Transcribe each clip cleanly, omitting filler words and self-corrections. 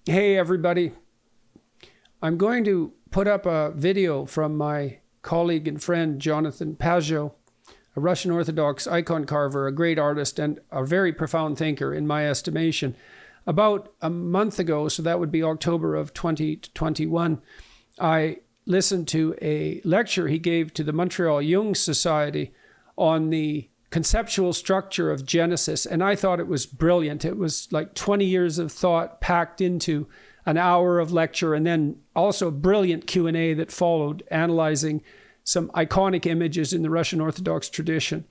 Hey everybody, I'm going to put up a video from my colleague and friend Jonathan Pageau, a Russian Orthodox icon carver, a great artist and a very profound thinker in my estimation. About a month ago, so that would be October of 2021, I listened to a lecture he gave to the Montreal Jung Society on the conceptual structure of Genesis, and I thought it was brilliant. It was like 20 years of thought packed into an hour of lecture, and then also a brilliant Q&A that followed, analyzing some iconic images in the Russian Orthodox tradition.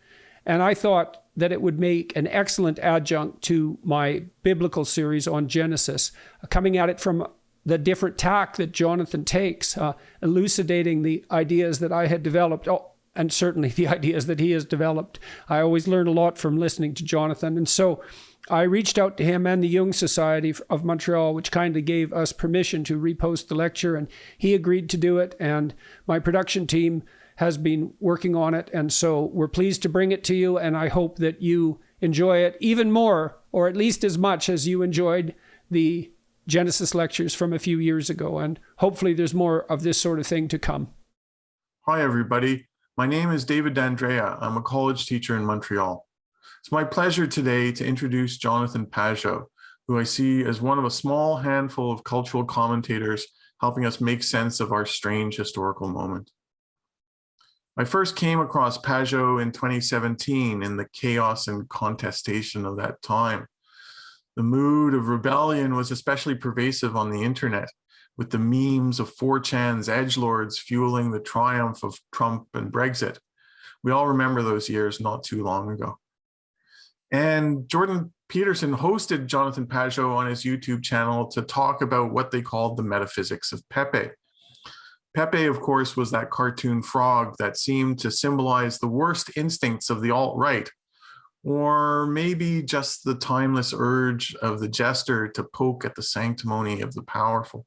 And I thought that it would make an excellent adjunct to my biblical series on Genesis, coming at it from the different tack that Jonathan takes, elucidating the ideas that I had developed. And certainly the ideas that he has developed. I always learn a lot from listening to Jonathan. And so I reached out to him and the Jung Society of Montreal, which kindly gave us permission to repost the lecture. And he agreed to do it. And my production team has been working on it. And so we're pleased to bring it to you. And I hope that you enjoy it even more, or at least as much as you enjoyed the Genesis lectures from a few years ago. And hopefully there's more of this sort of thing to come. Hi, everybody. My name is David D'Andrea. I'm a college teacher in Montreal. It's my pleasure today to introduce Jonathan Pageau, who I see as one of a small handful of cultural commentators helping us make sense of our strange historical moment. I first came across Pageau in 2017 in the chaos and contestation of that time. The mood of rebellion was especially pervasive on the internet, with the memes of 4chan's edgelords fueling the triumph of Trump and Brexit. We all remember those years not too long ago. And Jordan Peterson hosted Jonathan Pageau on his YouTube channel to talk about what they called the metaphysics of Pepe. Pepe, of course, was that cartoon frog that seemed to symbolize the worst instincts of the alt-right, or maybe just the timeless urge of the jester to poke at the sanctimony of the powerful.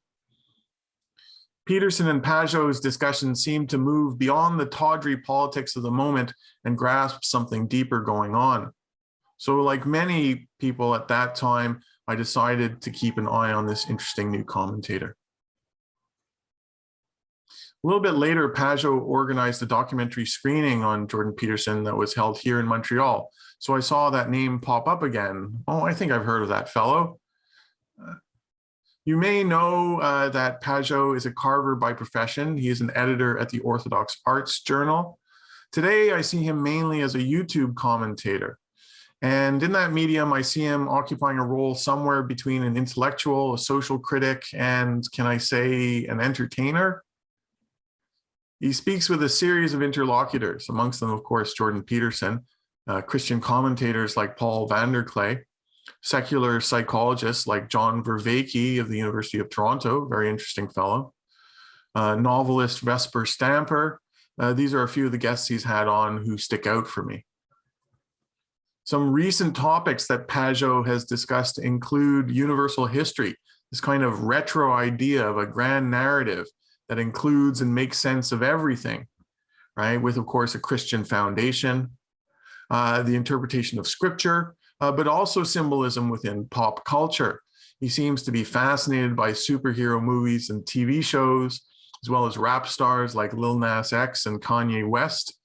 Peterson and Pageau's discussion seemed to move beyond the tawdry politics of the moment and grasp something deeper going on. So like many people at that time, I decided to keep an eye on this interesting new commentator. A little bit later, Pageau organized a documentary screening on Jordan Peterson that was held here in Montreal. So I saw that name pop up again. Oh, I think I've heard of that fellow. You may know that Pageau is a carver by profession. He is an editor at the Orthodox Arts Journal. Today, I see him mainly as a YouTube commentator. And in that medium, I see him occupying a role somewhere between an intellectual, a social critic, and can I say an entertainer? He speaks with a series of interlocutors, amongst them, of course, Jordan Peterson, Christian commentators like Paul Vanderklay, secular psychologists like John Vervaeke of the University of Toronto, very interesting fellow, novelist Vesper Stamper. These are a few of the guests he's had on who stick out for me. Some recent topics that Pageau has discussed include universal history, this kind of retro idea of a grand narrative that includes and makes sense of everything, right? With, of course, a Christian foundation, the interpretation of scripture, but also symbolism within pop culture. He seems to be fascinated by superhero movies and TV shows, as well as rap stars like Lil Nas X and Kanye West.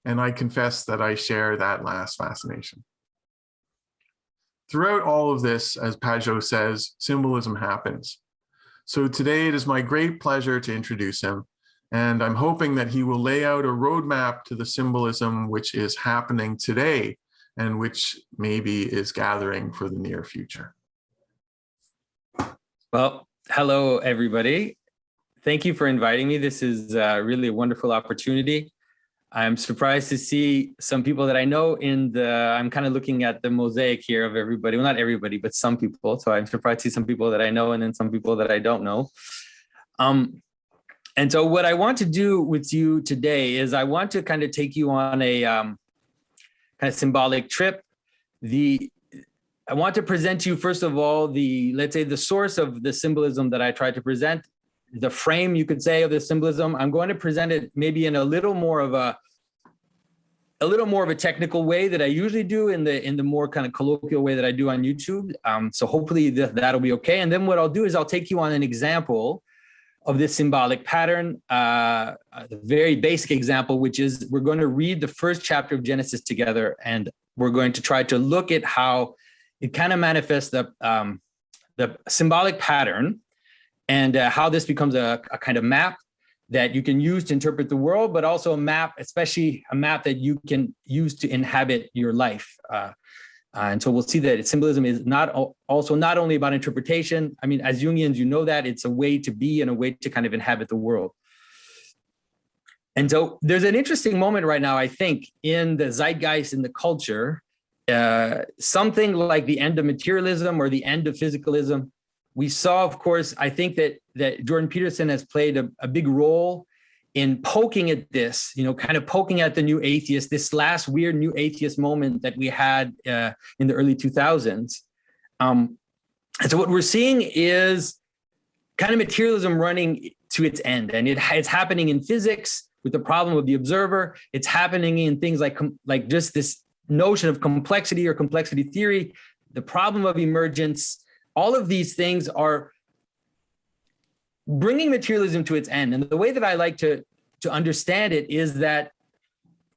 And I confess that I share that last fascination. Throughout all of this, as Pageau says, symbolism happens. So today it is my great pleasure to introduce him, and I'm hoping that he will lay out a roadmap to the symbolism which is happening today and which maybe is gathering for the near future. Well, hello, everybody. Thank you for inviting me. This is really a wonderful opportunity. I'm surprised to see some people that I know I'm kind of looking at the mosaic here of everybody. Well, not everybody, but some people. So I'm surprised to see some people that I know and then some people that I don't know. And so what I want to do with you today is I want to kind of take you on a kind of symbolic trip. I want to present to you, first of all, let's say the source of the symbolism that I try to present, the frame, you could say, of the symbolism. I'm going to present it maybe in a little more of a a little more of a technical way that I usually do in the more kind of colloquial way that I do on YouTube. So hopefully that'll be okay. And then what I'll do is I'll take you on an example of this symbolic pattern, the very basic example, which is we're going to read the first chapter of Genesis together, and we're going to try to look at how it kind of manifests the symbolic pattern, and how this becomes a kind of map that you can use to interpret the world, but also a map, especially a map that you can use to inhabit your life. And so we'll see that symbolism is not only about interpretation. I mean, as Jungians, you know that it's a way to be and a way to kind of inhabit the world. And so there's an interesting moment right now, I think, in the zeitgeist, in the culture, something like the end of materialism or the end of physicalism. We saw, of course, I think that Jordan Peterson has played a big role in poking at this, kind of poking at the new atheist, this last weird new atheist moment that we had in the early 2000s. And so what we're seeing is kind of materialism running to its end. And it's happening in physics with the problem of the observer. It's happening in things like just this notion of complexity or complexity theory, the problem of emergence. All of these things are bringing materialism to its end. And the way that I like to understand it is that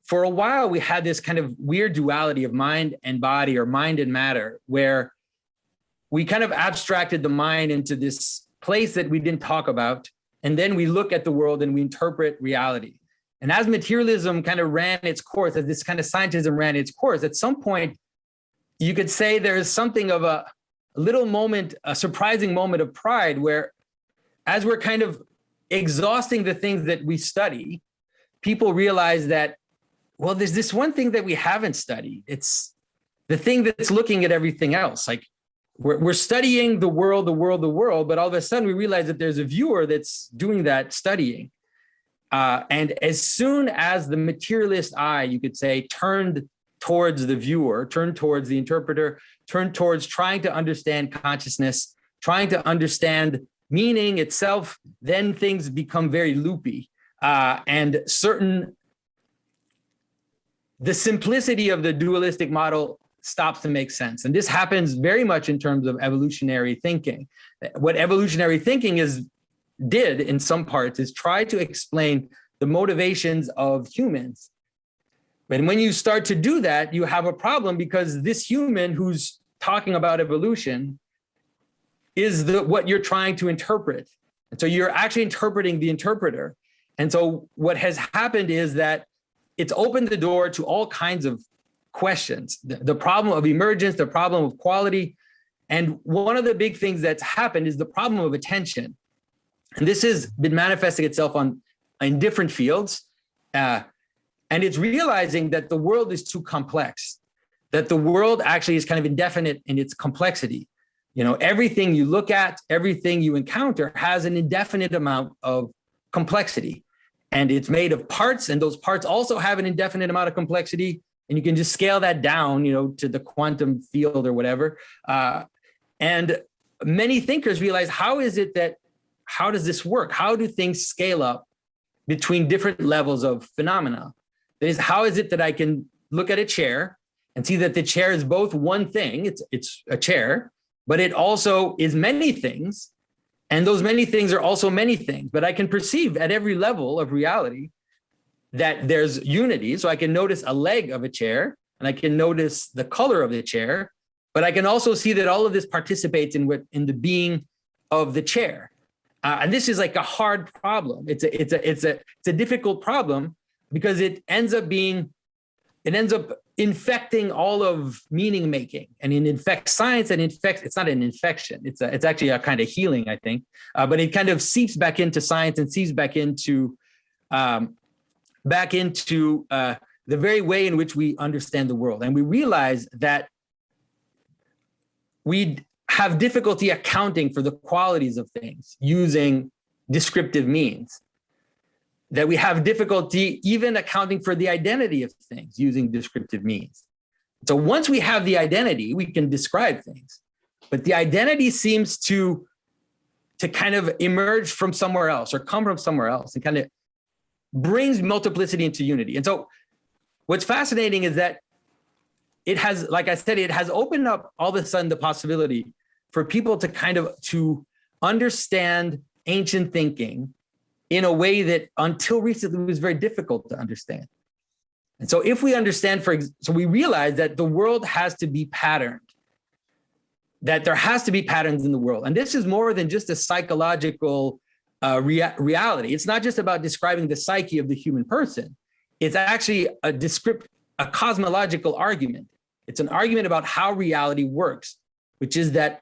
for a while, we had this kind of weird duality of mind and body, or mind and matter, where we kind of abstracted the mind into this place that we didn't talk about. And then we look at the world and we interpret reality. And as materialism kind of ran its course, as this kind of scientism ran its course, at some point, you could say there is something of a little moment, a surprising moment of pride, where as we're kind of exhausting the things that we study, people realize that, well, there's this one thing that we haven't studied. It's the thing that's looking at everything else. Like we're studying the world, but all of a sudden we realize that there's a viewer that's doing that studying. And as soon as the materialist eye, you could say, turned towards the viewer, turned towards the interpreter, turned towards trying to understand consciousness, trying to understand meaning itself, then things become very loopy. And the simplicity of the dualistic model stops to make sense. And this happens very much in terms of evolutionary thinking. What evolutionary thinking did in some parts is try to explain the motivations of humans. But when you start to do that, you have a problem, because this human who's talking about evolution is what you're trying to interpret. And so you're actually interpreting the interpreter. And so what has happened is that it's opened the door to all kinds of questions, the problem of emergence, the problem of quality. And one of the big things that's happened is the problem of attention. And this has been manifesting itself in different fields. And it's realizing that the world is too complex, that the world actually is kind of indefinite in its complexity. Everything you look at, everything you encounter has an indefinite amount of complexity. And it's made of parts, and those parts also have an indefinite amount of complexity. And you can just scale that down, to the quantum field or whatever. And many thinkers realize, how does this work? How do things scale up between different levels of phenomena? That is, how is it that I can look at a chair and see that the chair is both one thing, it's a chair, but it also is many things. And those many things are also many things. But I can perceive at every level of reality that there's unity. So I can notice a leg of a chair, and I can notice the color of the chair, but I can also see that all of this participates in the being of the chair. And this is like a hard problem. It's a difficult problem, because it ends up infecting all of meaning making, and it infects science, and it's not an infection. It's actually a kind of healing, I think. But it kind of seeps back into science and seeps back into the very way in which we understand the world. And we realize that we have difficulty accounting for the qualities of things using descriptive means, that we have difficulty even accounting for the identity of things using descriptive means. So once we have the identity, we can describe things, but the identity seems to kind of emerge from somewhere else, or come from somewhere else, and kind of brings multiplicity into unity. And so what's fascinating is that it has, like I said, it has opened up all of a sudden the possibility for people to kind of to understand ancient thinking in a way that until recently was very difficult to understand. And so if we understand, so we realize that the world has to be patterned, that there has to be patterns in the world. And this is more than just a psychological reality. It's not just about describing the psyche of the human person. It's actually a cosmological argument. It's an argument about how reality works, which is that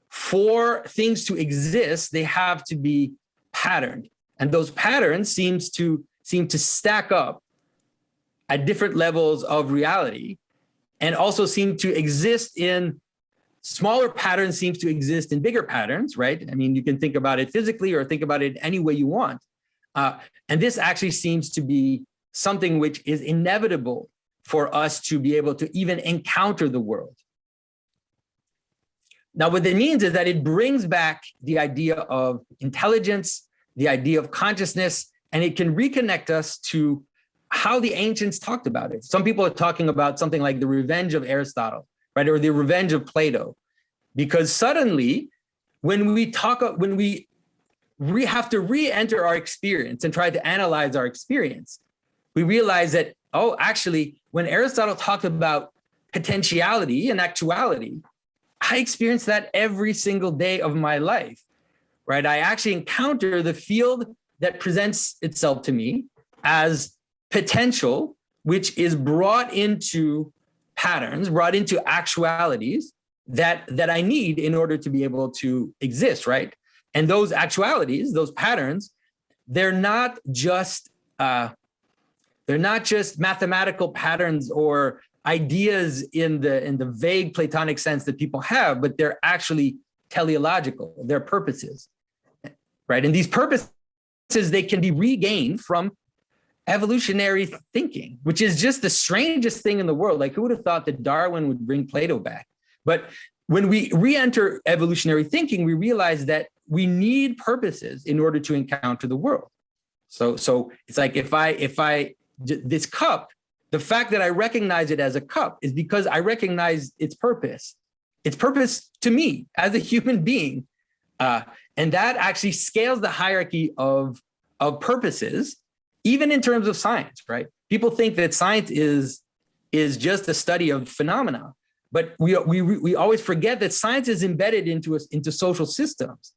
for things to exist, they have to be patterned. And those patterns seem to stack up at different levels of reality, and also seem to exist in smaller patterns, seems to exist in bigger patterns, right? I mean, you can think about it physically or think about it any way you want. And this actually seems to be something which is inevitable for us to be able to even encounter the world. Now, what it means is that it brings back the idea of intelligence, the idea of consciousness, and it can reconnect us to how the ancients talked about it. Some people are talking about something like the Revenge of Aristotle, right? Or the Revenge of Plato. Because suddenly, when we have to re-enter our experience and try to analyze our experience, we realize that, oh, actually, when Aristotle talked about potentiality and actuality, I experience that every single day of my life, right? I actually encounter the field that presents itself to me as potential, which is brought into patterns, brought into actualities that I need in order to be able to exist, right? And those actualities, those patterns, they're not just mathematical patterns or ideas in the vague Platonic sense that people have, but they're actually teleological, they're purposes, right? And these purposes, they can be regained from evolutionary thinking, which is just the strangest thing in the world. Like, who would have thought that Darwin would bring Plato back? But when we re-enter evolutionary thinking, we realize that we need purposes in order to encounter the world. So it's like this cup, the fact that I recognize it as a cup is because I recognize its purpose to me as a human being. And that actually scales the hierarchy of purposes, even in terms of science, right? People think that science is just a study of phenomena, but we always forget that science is embedded into social systems.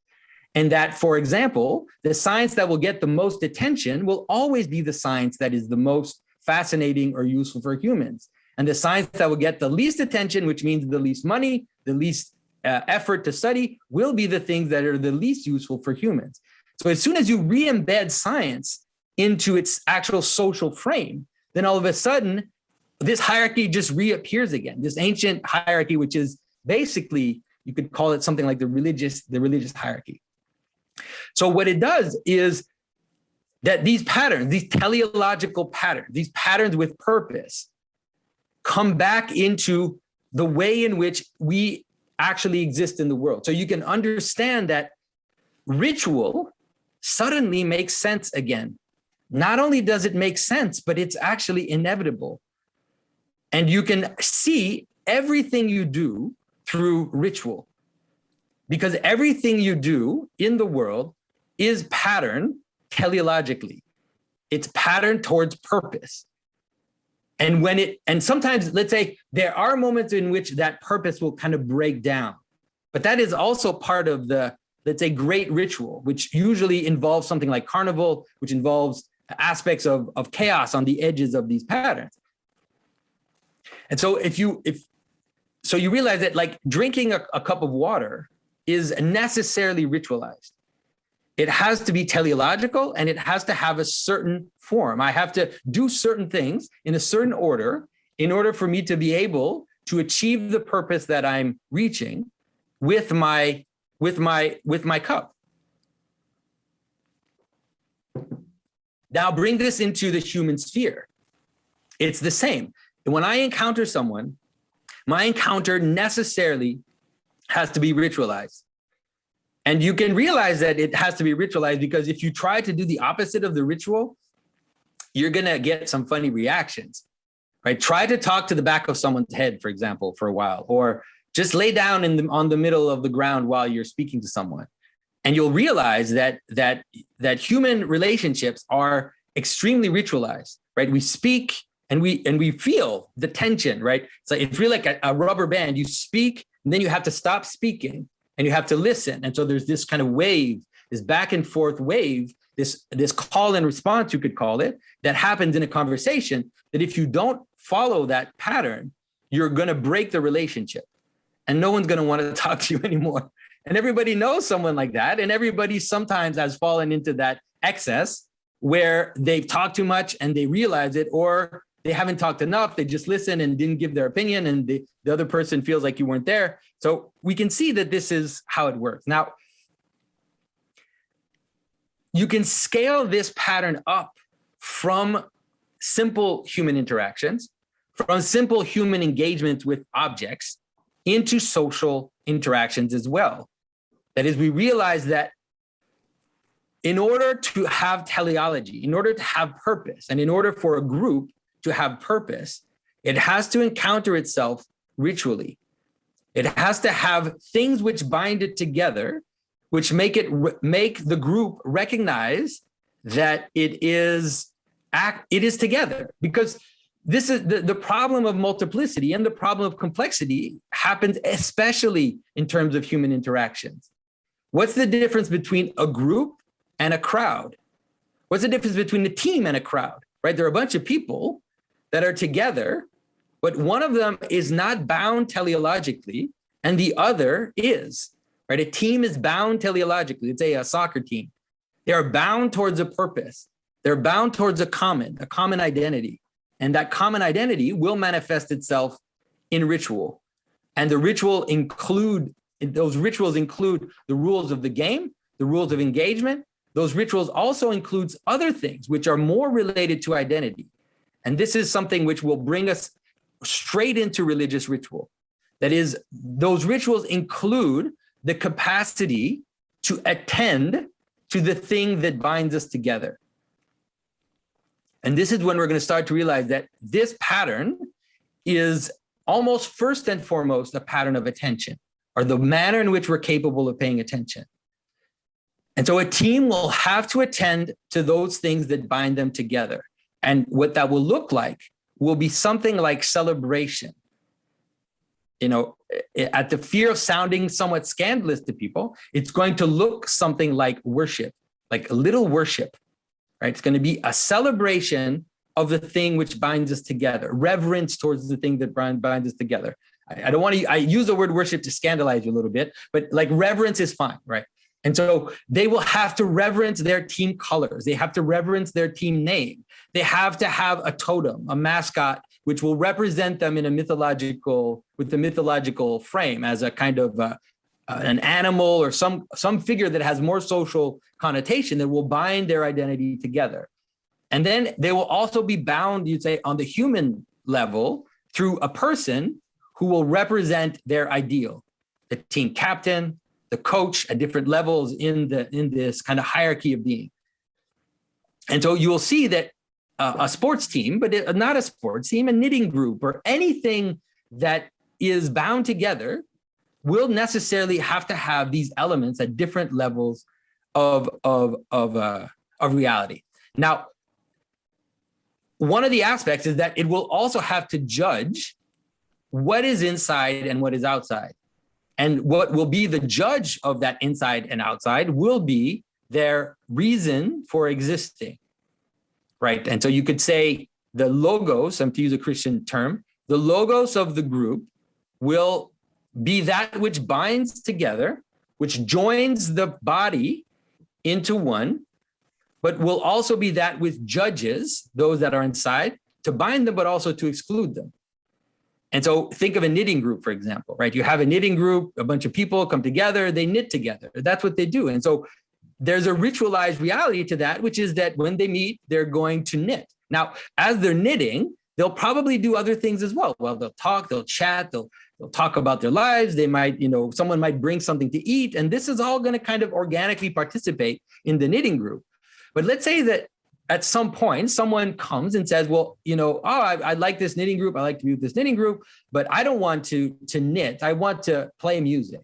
And that, for example, the science that will get the most attention will always be the science that is the most fascinating or useful for humans. And the science that will get the least attention, which means the least money, the least effort to study, will be the things that are the least useful for humans. So as soon as you re-embed science into its actual social frame, then all of a sudden, this hierarchy just reappears again, this ancient hierarchy, which is basically, you could call it something like the religious hierarchy. So what it does is that these patterns, these teleological patterns, these patterns with purpose, come back into the way in which we actually exist in the world. So you can understand that ritual suddenly makes sense again. Not only does it make sense, but it's actually inevitable. And you can see everything you do through ritual, because everything you do in the world is patterned teleologically. It's patterned towards purpose. And sometimes, let's say, there are moments in which that purpose will kind of break down, but that is also part of the, let's say, great ritual, which usually involves something like carnival, which involves aspects of chaos on the edges of these patterns. And so you realize that, like, drinking a cup of water is necessarily ritualized. It has to be teleological, and it has to have a certain form. I have to do certain things in a certain order in order for me to be able to achieve the purpose that I'm reaching with my cup. Now bring this into the human sphere. It's the same. When I encounter someone, my encounter necessarily has to be ritualized. And you can realize that it has to be ritualized because if you try to do the opposite of the ritual, you're going to get some funny reactions. right? Try to talk to the back of someone's head, for example, for a while, or just lay down on the middle of the ground while you're speaking to someone. And you'll realize that human relationships are extremely ritualized, right? We speak and we feel the tension, right? So it's really like a rubber band. You speak, and then you have to stop speaking, and you have to listen. And so there's this kind of wave, this back and forth wave, this call and response, you could call it, that happens in a conversation, that if you don't follow that pattern, you're going to break the relationship, and no one's going to want to talk to you anymore. And everybody knows someone like that. And everybody sometimes has fallen into that excess where they've talked too much and they realize it, or they haven't talked enough. They just listened and didn't give their opinion, and the other person feels like you weren't there. So we can see that this is how it works. Now, you can scale this pattern up from simple human interactions, from simple human engagement with objects, into social interactions as well. That is, we realize that in order to have teleology, in order to have purpose, and in order for a group to have purpose, it has to encounter itself ritually. It has to have things which bind it together, which make the group recognize that it is together. Because this is the problem of multiplicity, and the problem of complexity happens especially in terms of human interactions. What's the difference between a group and a crowd? What's the difference between a team and a crowd, right? There are a bunch of people that are together, but one of them is not bound teleologically and the other is, right? A team is bound teleologically. Let's say a soccer team. They are bound towards a purpose. They're bound towards a common identity. And that common identity will manifest itself in ritual. And those rituals include the rules of the game, the rules of engagement. Those rituals also includes other things which are more related to identity. And this is something which will bring us straight into religious ritual. That is, those rituals include the capacity to attend to the thing that binds us together. And this is when we're going to start to realize that this pattern is almost first and foremost a pattern of attention, or the manner in which we're capable of paying attention. And so a team will have to attend to those things that bind them together. And what that will look like will be something like celebration. You know, at the fear of sounding somewhat scandalous to people, it's going to look something like worship, like a little worship, right? It's going to be a celebration of the thing which binds us together, reverence towards the thing that binds us together. I use the word worship to scandalize you a little bit, but like reverence is fine, right? And so they will have to reverence their team colors. They have to reverence their team name. They have to have a totem, a mascot, which will represent them in with the mythological frame as a kind of an animal or some figure that has more social connotation that will bind their identity together. And then they will also be bound, you'd say, on the human level through a person who will represent their ideal, the team captain, the coach at different levels in this kind of hierarchy of being. And so you will see that a sports team, but not a sports team, a knitting group or anything that is bound together will necessarily have to have these elements at different levels of reality. Now, one of the aspects is that it will also have to judge what is inside and what is outside. And what will be the judge of that inside and outside will be their reason for existing, right? And so you could say the logos, to use a Christian term, the logos of the group will be that which binds together, which joins the body into one, but will also be that which judges those that are inside to bind them, but also to exclude them. And so think of a knitting group, for example, right? You have a knitting group, a bunch of people come together, they knit together. That's what they do. And so there's a ritualized reality to that, which is that when they meet, they're going to knit. Now, as they're knitting, they'll probably do other things as well. Well, they'll talk, they'll chat, they'll talk about their lives. They might, someone might bring something to eat. And this is all going to kind of organically participate in the knitting group. But let's say that at some point, someone comes and says, well, I like this knitting group. I like to be with this knitting group, but I don't want to knit. I want to play music.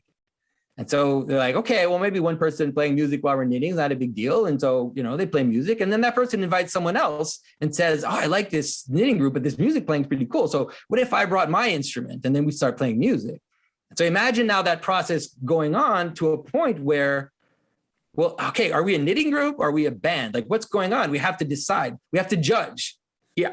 And so they're like, okay, well, maybe one person playing music while we're knitting is not a big deal. And so, they play music. And then that person invites someone else and says, oh, I like this knitting group, but this music playing is pretty cool. So what if I brought my instrument? And then we start playing music. So imagine now that process going on to a point where, well, okay, are we a knitting group? Or are we a band? Like, what's going on? We have to decide. We have to judge.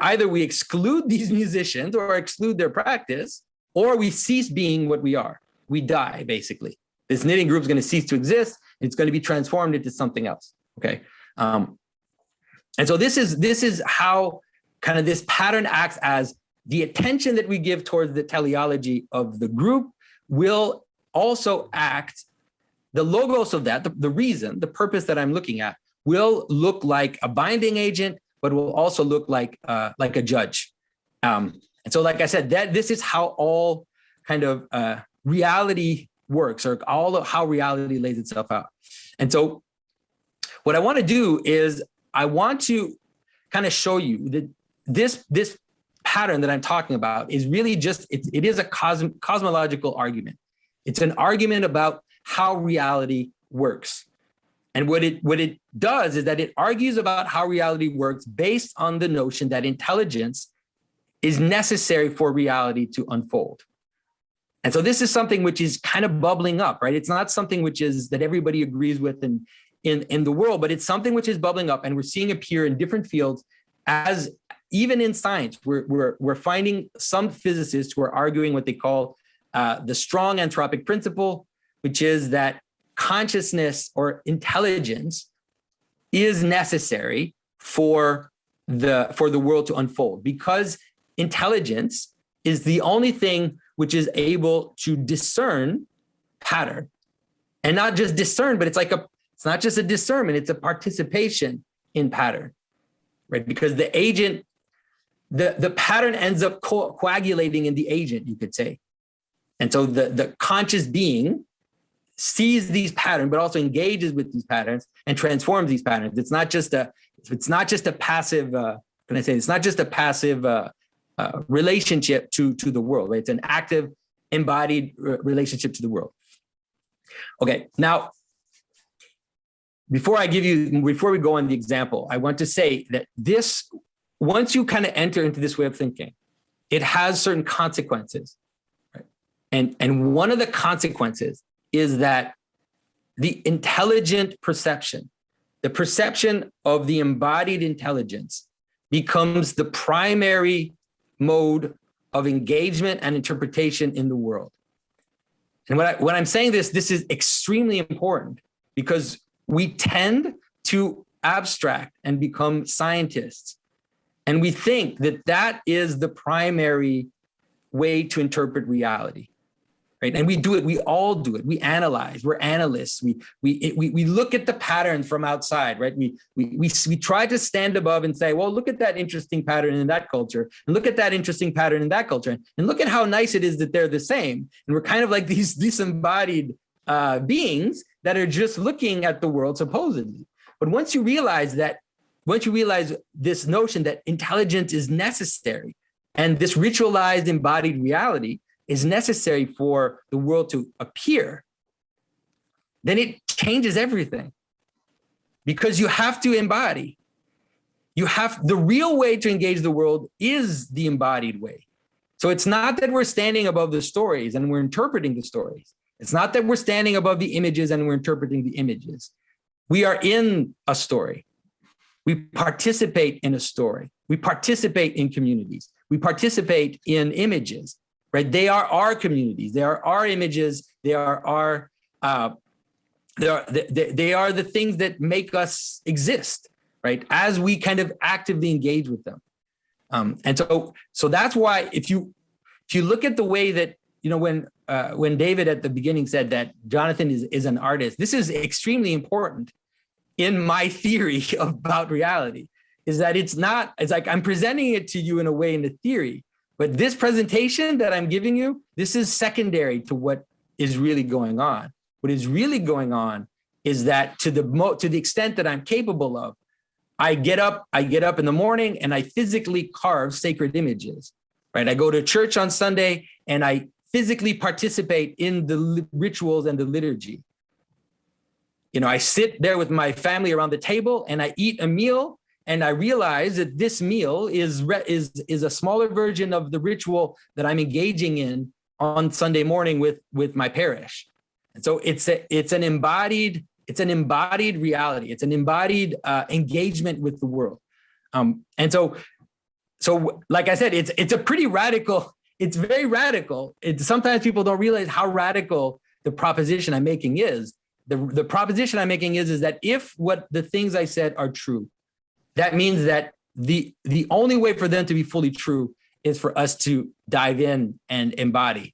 Either we exclude these musicians or exclude their practice, or we cease being what we are. We die, basically. This knitting group is going to cease to exist. It's going to be transformed into something else. Okay. And so this is how kind of this pattern acts as the attention that we give towards the teleology of the group will also act, the logos of that, the reason, the purpose that I'm looking at will look like a binding agent, but will also look like a judge. And so, like I said, this is how all kind of reality works, or all of how reality lays itself out. And so what I want to do is I want to kind of show you that this pattern that I'm talking about is really just, it is a cosmological argument. It's an argument about how reality works. And what it does is that it argues about how reality works based on the notion that intelligence is necessary for reality to unfold. And so this is something which is kind of bubbling up, right? It's not something which is that everybody agrees with in the world, but it's something which is bubbling up, and we're seeing appear in different fields. As even in science, we're finding some physicists who are arguing what they call the strong anthropic principle, which is that consciousness or intelligence is necessary for the world to unfold, because intelligence is the only thing which is able to discern pattern. And not just discern, but it's not just a discernment, it's a participation in pattern, right? Because the agent, the pattern ends up coagulating in the agent, you could say. And so the conscious being sees these patterns, but also engages with these patterns and transforms these patterns. It's not just a passive, it's not just a passive relationship to the world, right? It's an active, embodied relationship to the world. Okay, now, before we go on the example, I want to say that once you kind of enter into this way of thinking, it has certain consequences, right? And one of the consequences is that the intelligent perception, the perception of the embodied intelligence, becomes the primary mode of engagement and interpretation in the world. And when I'm saying this is extremely important, because we tend to abstract and become scientists. And we think that is the primary way to interpret reality, right? And we do it, we all do it. We analyze, we're analysts. We look at the patterns from outside, right? We try to stand above and say, well, look at that interesting pattern in that culture, and look at that interesting pattern in that culture, and look at how nice it is that they're the same. And we're kind of like these disembodied beings that are just looking at the world supposedly. But once you realize this notion that intelligence is necessary, and this ritualized embodied reality is necessary for the world to appear, then it changes everything. Because you have to embody. The real way to engage the world is the embodied way. So it's not that we're standing above the stories and we're interpreting the stories. It's not that we're standing above the images and we're interpreting the images. We are in a story. We participate in a story. We participate in communities. We participate in images, right? They are our communities. They are our images. They are the things that make us exist, right? As we kind of actively engage with them. And so that's why if you look at the way that, when David at the beginning said that Jonathan is an artist, this is extremely important in my theory about reality, is that it's like I'm presenting it to you in a way in the theory, but this presentation that I'm giving you, this is secondary to what is really going on. What is really going on is that to the extent that I'm capable of, I get up in the morning and I physically carve sacred images, right? I go to church on Sunday and I physically participate in the rituals and the liturgy. I sit there with my family around the table and I eat a meal, and I realize that this meal is a smaller version of the ritual that I'm engaging in on Sunday morning with my parish. And so it's an embodied reality. It's an embodied engagement with the world. And so like I said, it's a pretty radical. It's very radical. Sometimes people don't realize how radical the proposition I'm making is. The proposition I'm making is that if what the things I said are true, that means that the only way for them to be fully true is for us to dive in and embody,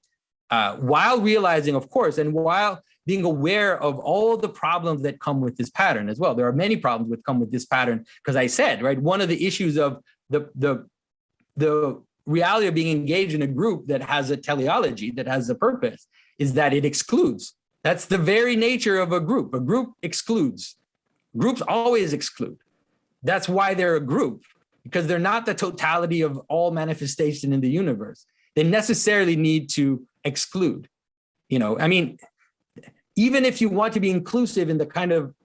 while realizing, of course, and while being aware of all the problems that come with this pattern as well. There are many problems that come with this pattern, because I said, right, one of the issues of the reality of being engaged in a group that has a teleology, that has a purpose, is that it excludes. That's the very nature of a group. A group excludes. Groups always exclude. That's why they're a group, because they're not the totality of all manifestation in the universe. They necessarily need to exclude. Even if you want to be inclusive in the kind of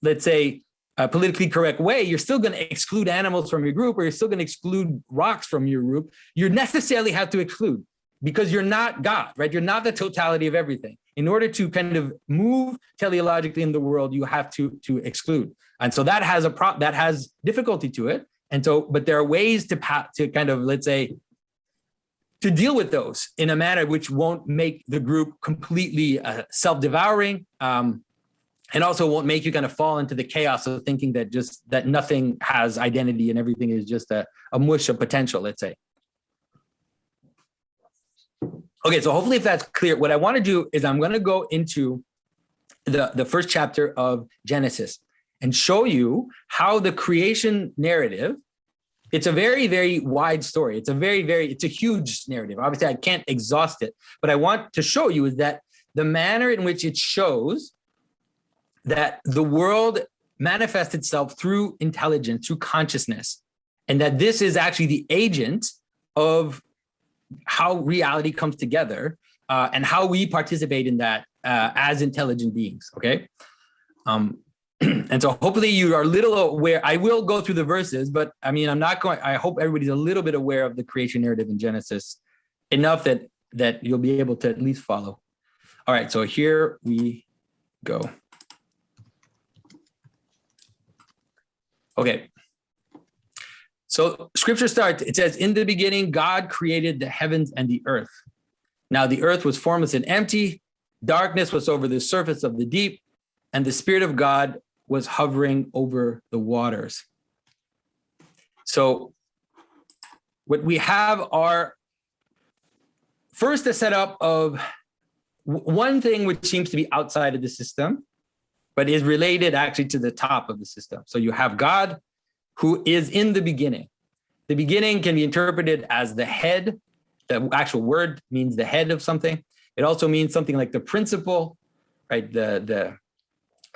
let's say, politically correct way, you're still going to exclude animals from your group, or you're still going to exclude rocks from your group. You necessarily have to exclude, because you're not God, right? You're not the totality of everything. In order to kind of move teleologically in the world, you have to exclude. And so that has that has difficulty to it. And so, but there are ways to kind of, let's say, to deal with those in a manner which won't make the group completely self-devouring, and also won't make you kind of fall into the chaos of thinking that nothing has identity and everything is just a mush of potential, let's say. Okay, so hopefully if that's clear, what I want to do is I'm going to go into the first chapter of Genesis and show you how the creation narrative, it's a very, very wide story. It's a huge narrative. Obviously, I can't exhaust it, but I want to show you is that the manner in which it shows that the world manifests itself through intelligence, through consciousness, and that this is actually the agent of how reality comes together, and how we participate in that as intelligent beings, okay? And so hopefully you are a little aware. I will go through the verses, but I hope everybody's a little bit aware of the creation narrative in Genesis, enough that you'll be able to at least follow. All right, so here we go. Okay. So scripture starts, it says, in the beginning, God created the heavens and the earth. Now the earth was formless and empty. Darkness was over the surface of the deep, and the Spirit of God was hovering over the waters. So what we have are first a setup of one thing which seems to be outside of the system, but is related actually to the top of the system. So you have God, who is in the beginning. The beginning can be interpreted as the head. The actual word means the head of something. It also means something like the principle, right?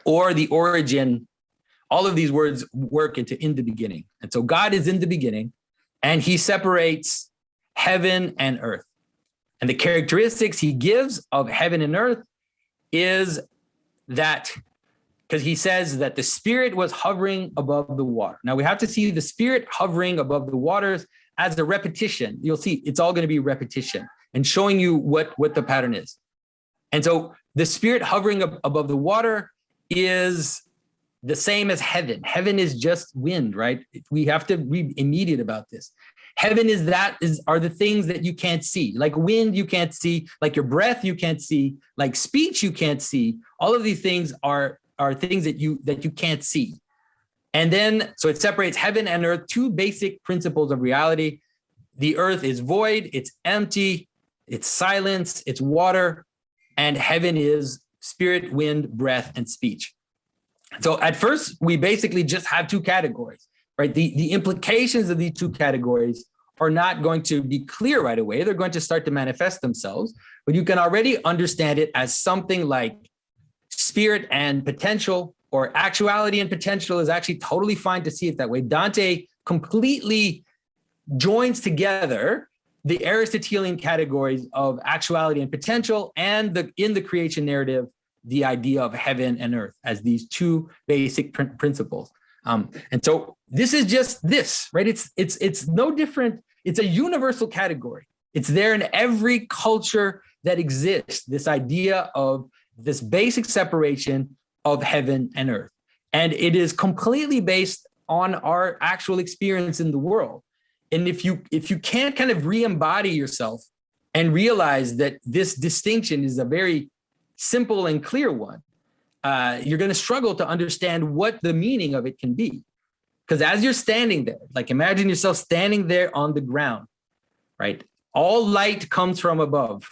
Or the origin. All of these words work into in the beginning. And so God is in the beginning, and he separates heaven and earth. And the characteristics he gives of heaven and earth is that, because he says that the Spirit was hovering above the water. Now we have to see the Spirit hovering above the waters as a repetition. You'll see it's all going to be repetition and showing you what the pattern is. And so the Spirit hovering above the water is the same as heaven. Heaven is just wind, right? We have to be immediate about this. Heaven are the things that you can't see, like wind you can't see, like your breath you can't see, like speech you can't see. All of these things are things that you can't see. And then, so it separates heaven and earth, two basic principles of reality. The earth is void, it's empty, it's silence, it's water, and heaven is spirit, wind, breath, and speech. So at first, we basically just have two categories, right? The implications of these two categories are not going to be clear right away. They're going to start to manifest themselves, but you can already understand it as something like spirit and potential, or actuality and potential is actually totally fine to see it that way. Dante completely joins together the Aristotelian categories of actuality and potential, and in the creation narrative, the idea of heaven and earth as these two basic principles. And so this is just this, right? It's no different. It's a universal category. It's there in every culture that exists, this idea of this basic separation of heaven and earth. And it is completely based on our actual experience in the world. And if you can't kind of re-embody yourself and realize that this distinction is a very simple and clear one, you're going to struggle to understand what the meaning of it can be. Because as you're standing there, like imagine yourself standing there on the ground, right? All light comes from above,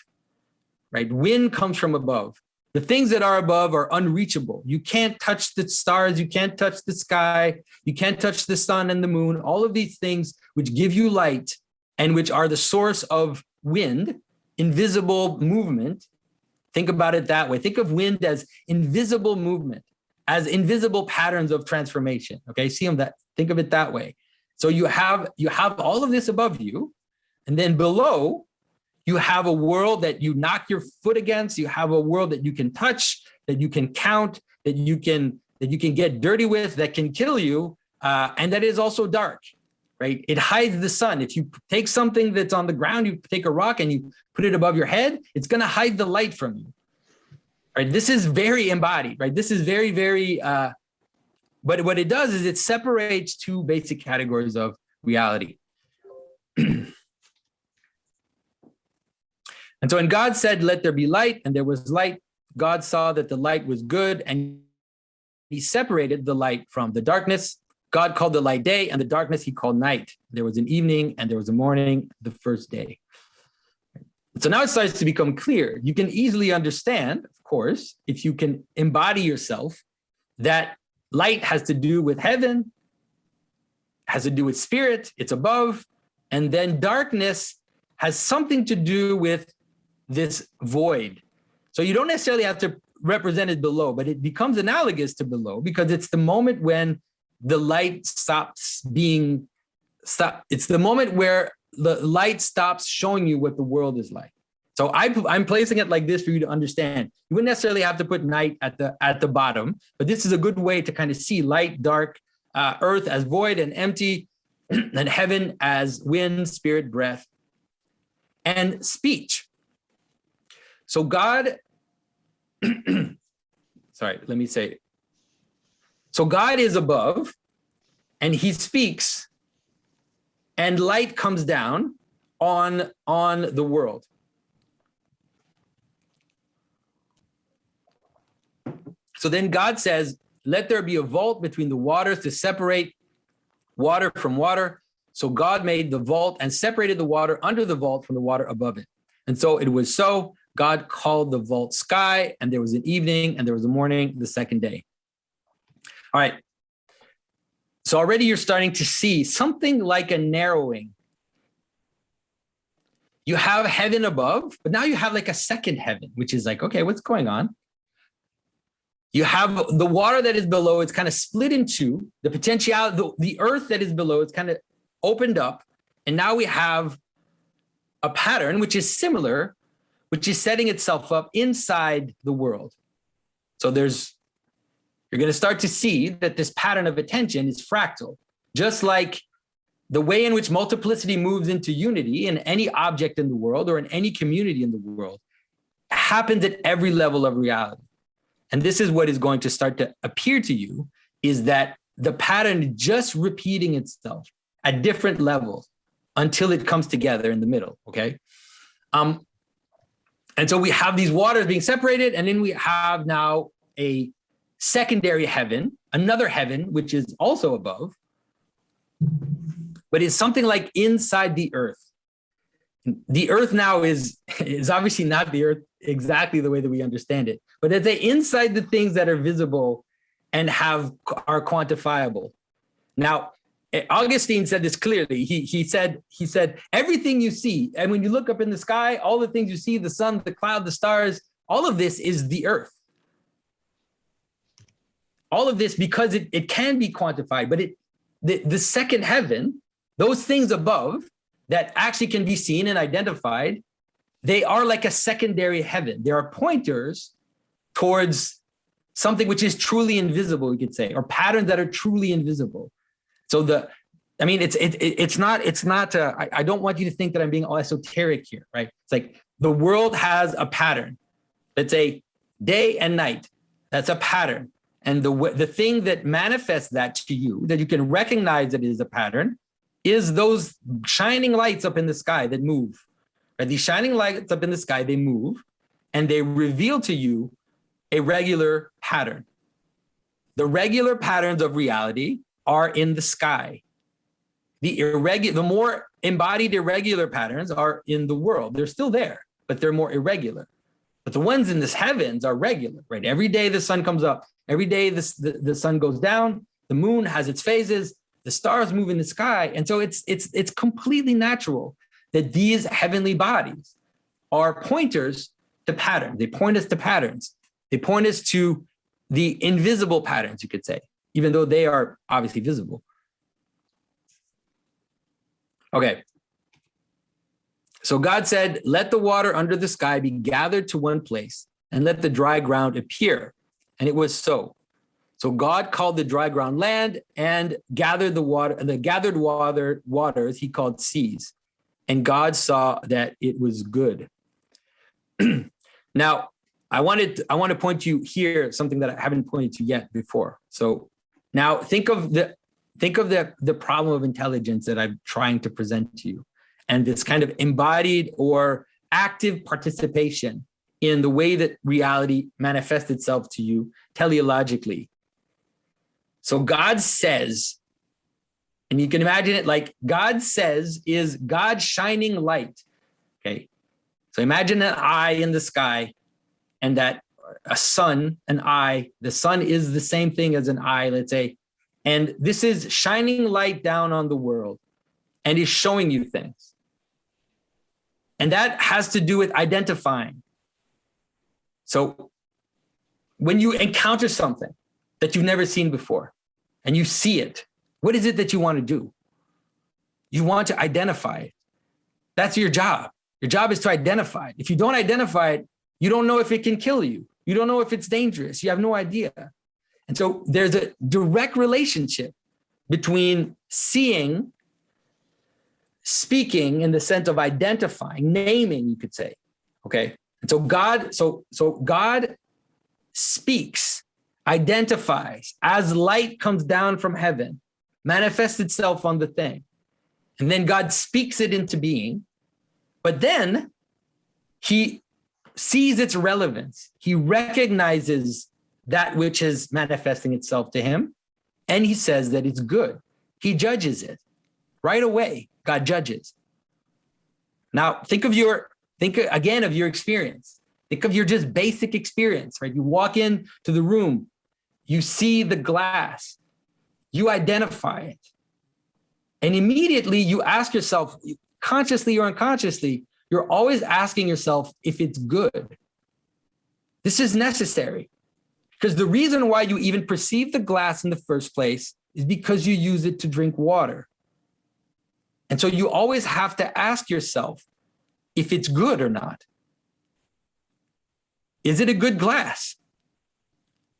right? Wind comes from above. The things that are above are unreachable. You can't touch the stars. You can't touch the sky. You can't touch the sun and the moon. All of these things which give you light and which are the source of wind, invisible movement. Think about it that way. Think of wind as invisible movement, as invisible patterns of transformation. Okay, think of it that way. So you have all of this above you, and then below, you have a world that you knock your foot against. You have a world that you can touch, that you can count, that you can get dirty with, that can kill you, and that is also dark, right? It hides the sun. If you take something that's on the ground, you take a rock and you put it above your head, it's going to hide the light from you, right? This is very embodied, right? This is very, very. But what it does is it separates two basic categories of reality. And so when God said, let there be light, and there was light, God saw that the light was good, and he separated the light from the darkness. God called the light day, and the darkness he called night. There was an evening, and there was a morning, the first day. So now it starts to become clear. You can easily understand, of course, if you can embody yourself, that light has to do with heaven, has to do with spirit, it's above, and then darkness has something to do with this void. So you don't necessarily have to represent it below, but it becomes analogous to below because it's the moment when the light stops. It's the moment where the light stops showing you what the world is like. So I'm placing it like this for you to understand. You wouldn't necessarily have to put night at the bottom, but this is a good way to kind of see light, dark, earth as void and empty, and heaven as wind, spirit, breath, and speech. So God, so God is above and he speaks and light comes down on the world. So then God says, let there be a vault between the waters to separate water from water. So God made the vault and separated the water under the vault from the water above it. And so it was so. God called the vault sky, and there was an evening, and there was a morning, the second day. All right. So already you're starting to see something like a narrowing. You have heaven above, but now you have like a second heaven, which is like, okay, what's going on? You have the water that is below, it's kind of split in two. The potentiality, the earth that is below, it's kind of opened up. And now we have a pattern which is similar, which is setting itself up inside the world. So you're going to start to see that this pattern of attention is fractal, just like the way in which multiplicity moves into unity in any object in the world or in any community in the world happens at every level of reality. And this is what is going to start to appear to you, is that the pattern is just repeating itself at different levels until it comes together in the middle, okay? And so we have these waters being separated, and then we have now a secondary heaven, another heaven, which is also above, but it's something like inside the earth. The earth now is obviously not the earth exactly the way that we understand it, but it's inside the things that are visible and are quantifiable. Now, Augustine said this clearly. He said everything you see, and when you look up in the sky, all the things you see, the sun, the cloud, the stars, all of this is the earth. all of this because it can be quantified, but the second heaven, those things above that actually can be seen and identified, they are like a secondary heaven. They are pointers towards something which is truly invisible, we could say, or patterns that are truly invisible. So it's not. I don't want you to think that I'm being all esoteric here, right? It's like the world has a pattern. Let's say day and night. That's a pattern, and the thing that manifests that to you, that you can recognize that it is a pattern, is those shining lights up in the sky that move. Right? These shining lights up in the sky, they move, and they reveal to you a regular pattern. The regular patterns of reality are in the sky. The more embodied irregular patterns are in the world. They're still there, but they're more irregular. But the ones in this heavens are regular, right? Every day the sun comes up. Every day the sun goes down. The moon has its phases. The stars move in the sky. And so it's completely natural that these heavenly bodies are pointers to patterns. They point us to patterns. They point us to the invisible patterns, you could say, even though they are obviously visible. Okay. So God said, let the water under the sky be gathered to one place, and let the dry ground appear. And it was so. So God called the dry ground land, and gathered the water, and the gathered waters he called seas. And God saw that it was good. Now, I want to point you here something that I haven't pointed to yet before. So now think of the problem of intelligence that I'm trying to present to you, and this kind of embodied or active participation in the way that reality manifests itself to you teleologically. So God says, and you can imagine it like God says is God shining light. Okay. So imagine an eye in the sky, and that a sun, an eye, the sun is the same thing as an eye, let's say. And this is shining light down on the world and is showing you things. And that has to do with identifying. So when you encounter something that you've never seen before and you see it, what is it that you want to do? You want to identify it. That's your job. Your job is to identify it. If you don't identify it, you don't know if it can kill you. You don't know if it's dangerous. You have no idea. And so there's a direct relationship between seeing, speaking in the sense of identifying, naming, you could say. Okay. And so God speaks, identifies as light comes down from heaven, manifests itself on the thing. And then God speaks it into being. But then he sees its relevance. He recognizes that which is manifesting itself to him, and he says that it's good. He judges it right away. God judges. Now think again of your experience. Think of your just basic experience, right? You walk into the room, you see the glass, you identify it, and immediately you ask yourself, consciously or unconsciously, you're always asking yourself if it's good. This is necessary, because the reason why you even perceive the glass in the first place is because you use it to drink water. And so you always have to ask yourself if it's good or not. Is it a good glass?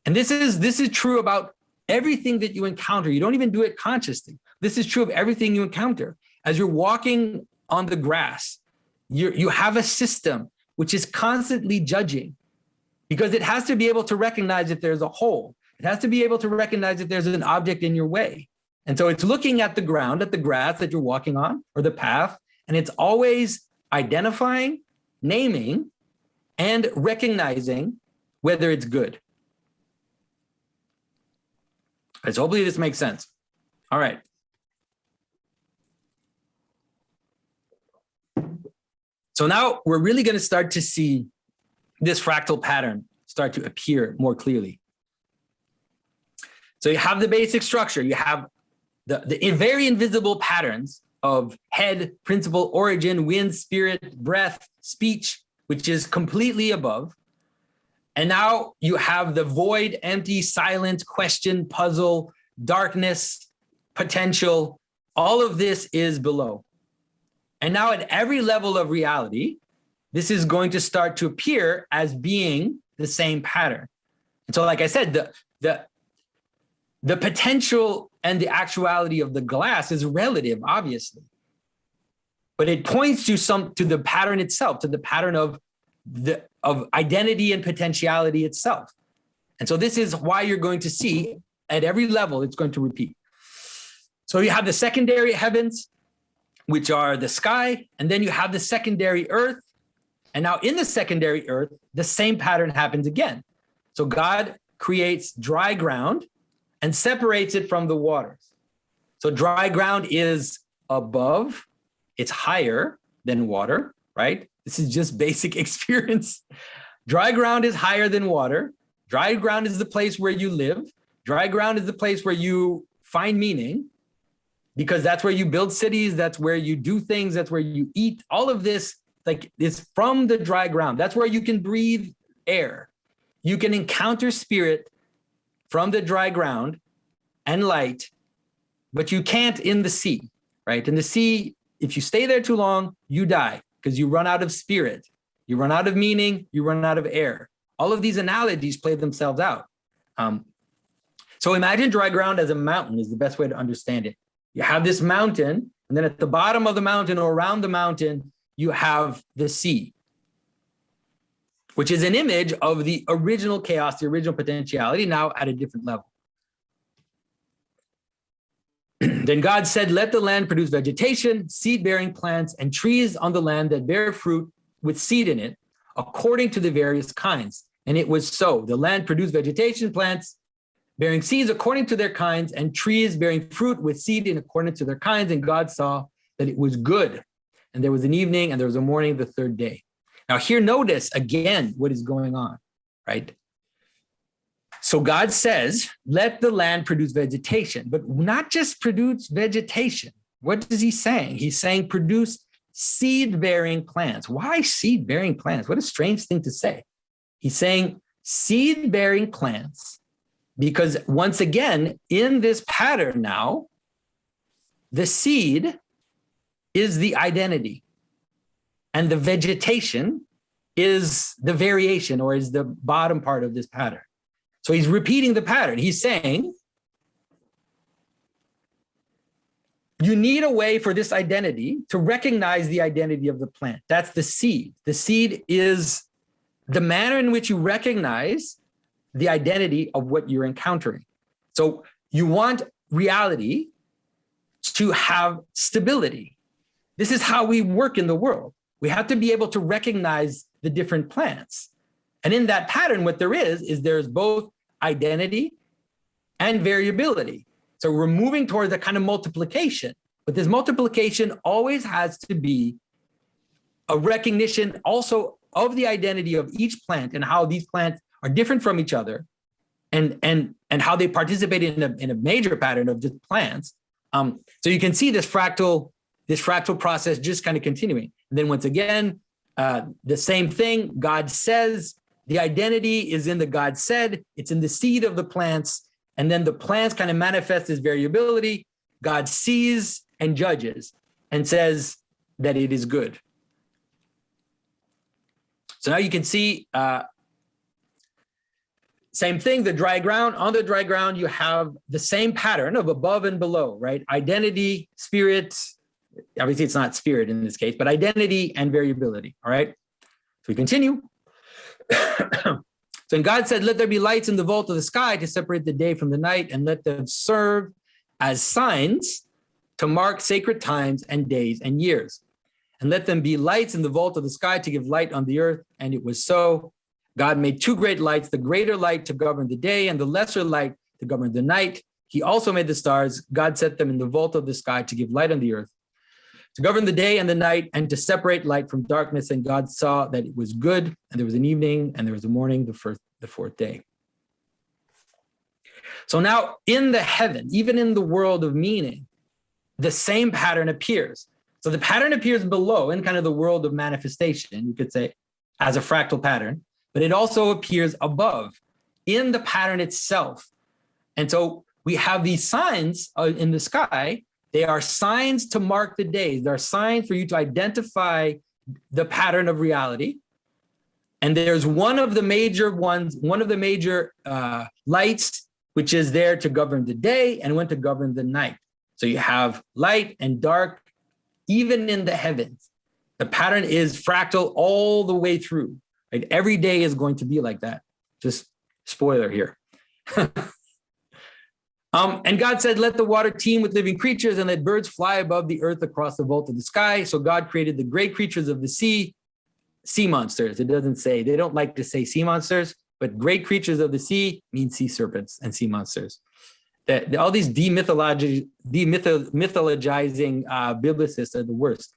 And this is true about everything that you encounter. You don't even do it consciously. This is true of everything you encounter. As you're walking on the grass, you have a system which is constantly judging, because it has to be able to recognize if there's a hole. It has to be able to recognize if there's an object in your way. And so it's looking at the ground, at the grass that you're walking on, or the path, and it's always identifying, naming, and recognizing whether it's good. So hopefully this makes sense. All right. So now we're really going to start to see this fractal pattern start to appear more clearly. So you have the basic structure. You have the very invisible patterns of head, principle, origin, wind, spirit, breath, speech, which is completely above. And now you have the void, empty, silent, question, puzzle, darkness, potential. All of this is below. And now at every level of reality, this is going to start to appear as being the same pattern. And so, like I said, the potential and the actuality of the glass is relative, obviously. But it points to the pattern itself, to the pattern of identity and potentiality itself. And so this is why you're going to see at every level, it's going to repeat. So you have the secondary heavens, which are the sky, and then you have the secondary earth. And now in the secondary earth, the same pattern happens again. So God creates dry ground and separates it from the waters. So dry ground is above, it's higher than water, right? This is just basic experience. Dry ground is higher than water. Dry ground is the place where you live. Dry ground is the place where you find meaning, because that's where you build cities, that's where you do things, that's where you eat. All of this is from the dry ground. That's where you can breathe air. You can encounter spirit from the dry ground and light, but you can't in the sea, right? In the sea, if you stay there too long, you die because you run out of spirit. You run out of meaning, you run out of air. All of these analogies play themselves out. So imagine dry ground as a mountain is the best way to understand it. You have this mountain, and then at the bottom of the mountain or around the mountain, you have the sea, which is an image of the original chaos, the original potentiality, now at a different level. Then God said, let the land produce vegetation, seed-bearing plants, and trees on the land that bear fruit with seed in it, according to the various kinds. And it was so. The land produced vegetation, plants bearing seeds according to their kinds, and trees bearing fruit with seed in according to their kinds. And God saw that it was good. And there was an evening and there was a morning the third day. Now here, notice again what is going on, right? So God says, let the land produce vegetation, but not just produce vegetation. What is he saying? He's saying produce seed-bearing plants. Why seed-bearing plants? What a strange thing to say. He's saying seed-bearing plants because once again, in this pattern now, the seed is the identity and the vegetation is the variation or is the bottom part of this pattern. So he's repeating the pattern. He's saying, you need a way for this identity to recognize the identity of the plant. That's the seed. The seed is the manner in which you recognize the identity of what you're encountering. So you want reality to have stability. This is how we work in the world. We have to be able to recognize the different plants. And in that pattern, what there is there's both identity and variability. So we're moving towards a kind of multiplication, but this multiplication always has to be a recognition also of the identity of each plant and how these plants are different from each other and how they participate in a major pattern of just plants. So you can see this fractal process just kind of continuing. And then once again, the same thing, God says, the identity is in the God said, it's in the seed of the plants, and then the plants kind of manifest this variability. God sees and judges and says that it is good. So now you can see, same thing, the dry ground. On the dry ground, you have the same pattern of above and below, right? Identity, spirit, obviously it's not spirit in this case, but identity and variability, all right? So we continue. So God said, let there be lights in the vault of the sky to separate the day from the night, and let them serve as signs to mark sacred times and days and years. And let them be lights in the vault of the sky to give light on the earth. And it was so. God made two great lights, the greater light to govern the day and the lesser light to govern the night. He also made the stars. God set them in the vault of the sky to give light on the earth, to govern the day and the night, and to separate light from darkness. And God saw that it was good, and there was an evening, and there was a morning, the fourth day. So now in the heaven, even in the world of meaning, the same pattern appears. So the pattern appears below in kind of the world of manifestation, you could say, as a fractal pattern. but it also appears above in the pattern itself. And so we have these signs in the sky. They are signs to mark the days. They're signs for you to identify the pattern of reality. And there's one of the major lights, which is there to govern the day and one to govern the night. So you have light and dark, even in the heavens. The pattern is fractal all the way through. Right? Every day is going to be like that. Just spoiler here. And God said, let the water teem with living creatures and let birds fly above the earth across the vault of the sky. So God created the great creatures of the sea monsters. It doesn't say, they don't like to say sea monsters, but great creatures of the sea means sea serpents and sea monsters. All these demythologizing biblicists are the worst.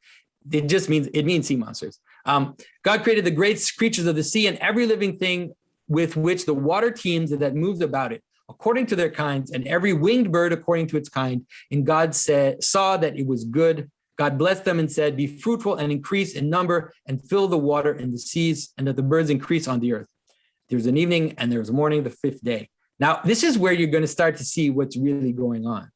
It means sea monsters. God created the great creatures of the sea and every living thing with which the water teems and that moves about it, according to their kinds, and every winged bird according to its kind. And God saw that it was good. God blessed them and said, be fruitful and increase in number and fill the water in the seas, and that the birds increase on the earth. There's an evening and there's a morning, the fifth day. Now, this is where you're going to start to see what's really going on.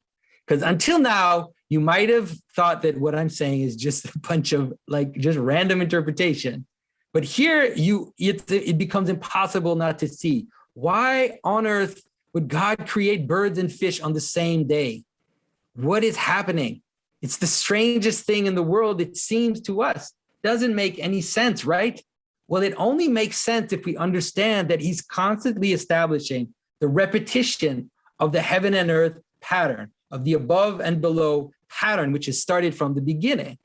Because until now, you might have thought that what I'm saying is just a bunch of just random interpretation. But here it becomes impossible not to see. Why on earth would God create birds and fish on the same day? What is happening? It's the strangest thing in the world, it seems to us. Doesn't make any sense, right? Well, it only makes sense if we understand that he's constantly establishing the repetition of the heaven and earth pattern, of the above and below pattern, which is started from the beginning.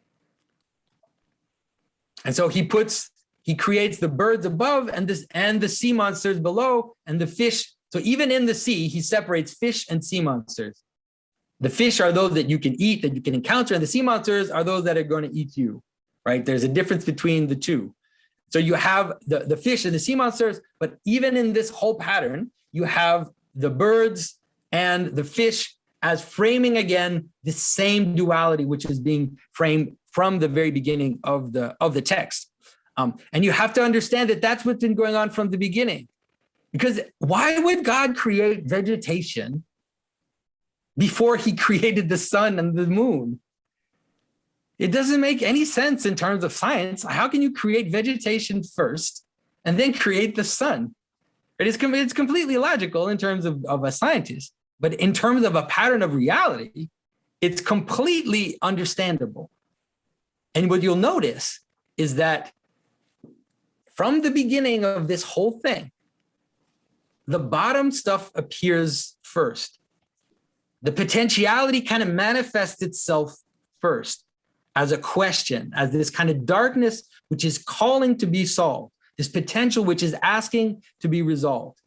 And so he creates the birds above and the sea monsters below and the fish. So even in the sea, he separates fish and sea monsters. The fish are those that you can eat, that you can encounter, and the sea monsters are those that are going to eat you, right? There's a difference between the two. So you have the fish and the sea monsters, but even in this whole pattern, you have the birds and the fish as framing again the same duality, which is being framed from the very beginning of the text. And you have to understand that that's what's been going on from the beginning. Because why would God create vegetation before he created the sun and the moon? It doesn't make any sense in terms of science. How can you create vegetation first and then create the sun? It's completely logical in terms of a scientist, but in terms of a pattern of reality, it's completely understandable. And what you'll notice is that from the beginning of this whole thing, the bottom stuff appears first. The potentiality kind of manifests itself first as a question, as this kind of darkness which is calling to be solved, this potential which is asking to be resolved.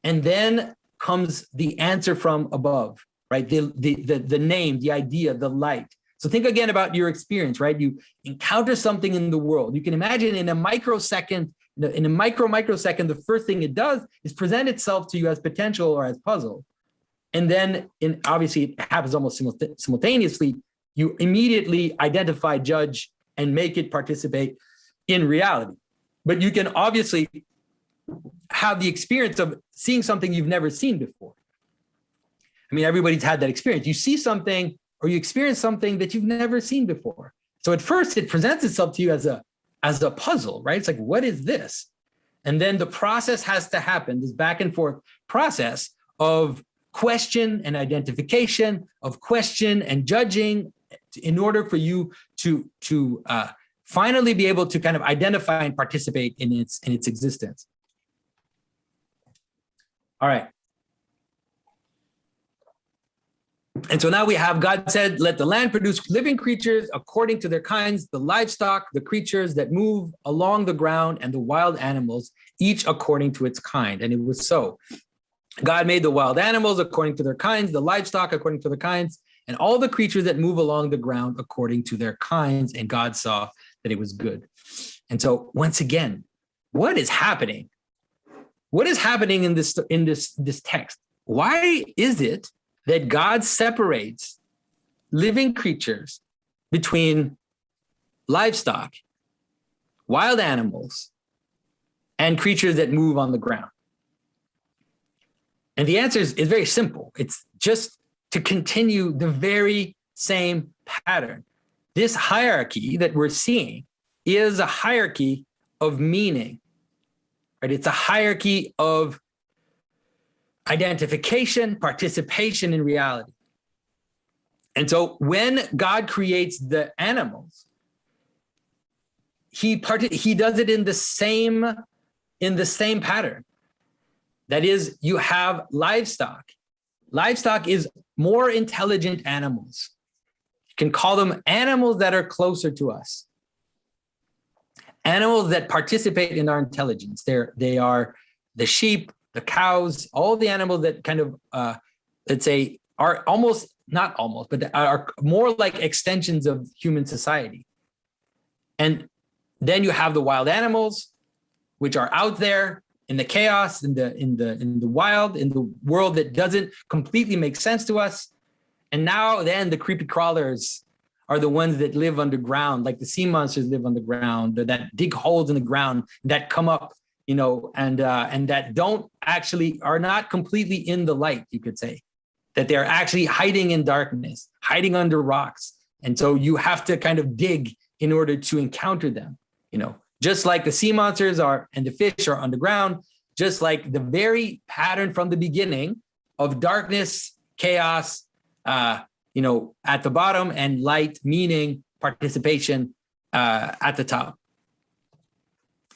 And then comes the answer from above, right? The name, the idea, the light. So think again about your experience, right? You encounter something in the world. You can imagine in a microsecond, the first thing it does is present itself to you as potential or as puzzle. And then, obviously, it happens almost simultaneously. You immediately identify, judge, and make it participate in reality. But you can obviously have the experience of seeing something you've never seen before. I mean, everybody's had that experience. You see something or you experience something that you've never seen before. So at first, it presents itself to you as a puzzle, right? It's like, what is this? And then the process has to happen, this back and forth process of question and identification, of question and judging, in order for you to finally be able to kind of identify and participate in its existence. All right. And so now we have, God said, let the land produce living creatures according to their kinds, the livestock, the creatures that move along the ground, and the wild animals, each according to its kind. And it was so. God made the wild animals according to their kinds, the livestock according to their kinds, and all the creatures that move along the ground according to their kinds. And God saw that it was good. And so once again, what is happening? What is happening in this text? Why is it that God separates living creatures between livestock, wild animals, and creatures that move on the ground? And the answer is very simple. It's just to continue the very same pattern. This hierarchy that we're seeing is a hierarchy of meaning, right? It's a hierarchy of identification, participation in reality. And so when God creates the animals, he does it in the same pattern. That is, you have livestock. Livestock is more intelligent animals. You can call them animals that are closer to us. Animals that participate in our intelligence. They are the sheep, the cows, all the animals that kind of, let's say, are almost, not almost, but are more like extensions of human society. And then you have the wild animals, which are out there in the chaos, in the wild, in the world that doesn't completely make sense to us. And now then the creepy crawlers are the ones that live underground, like the sea monsters live underground, that dig holes in the ground, that come up, and that are not completely in the light, you could say, that they're actually hiding in darkness, hiding under rocks. And so you have to kind of dig in order to encounter them, just like the sea monsters are and the fish are underground, just like the very pattern from the beginning of darkness, chaos, at the bottom, and light, meaning, participation at the top.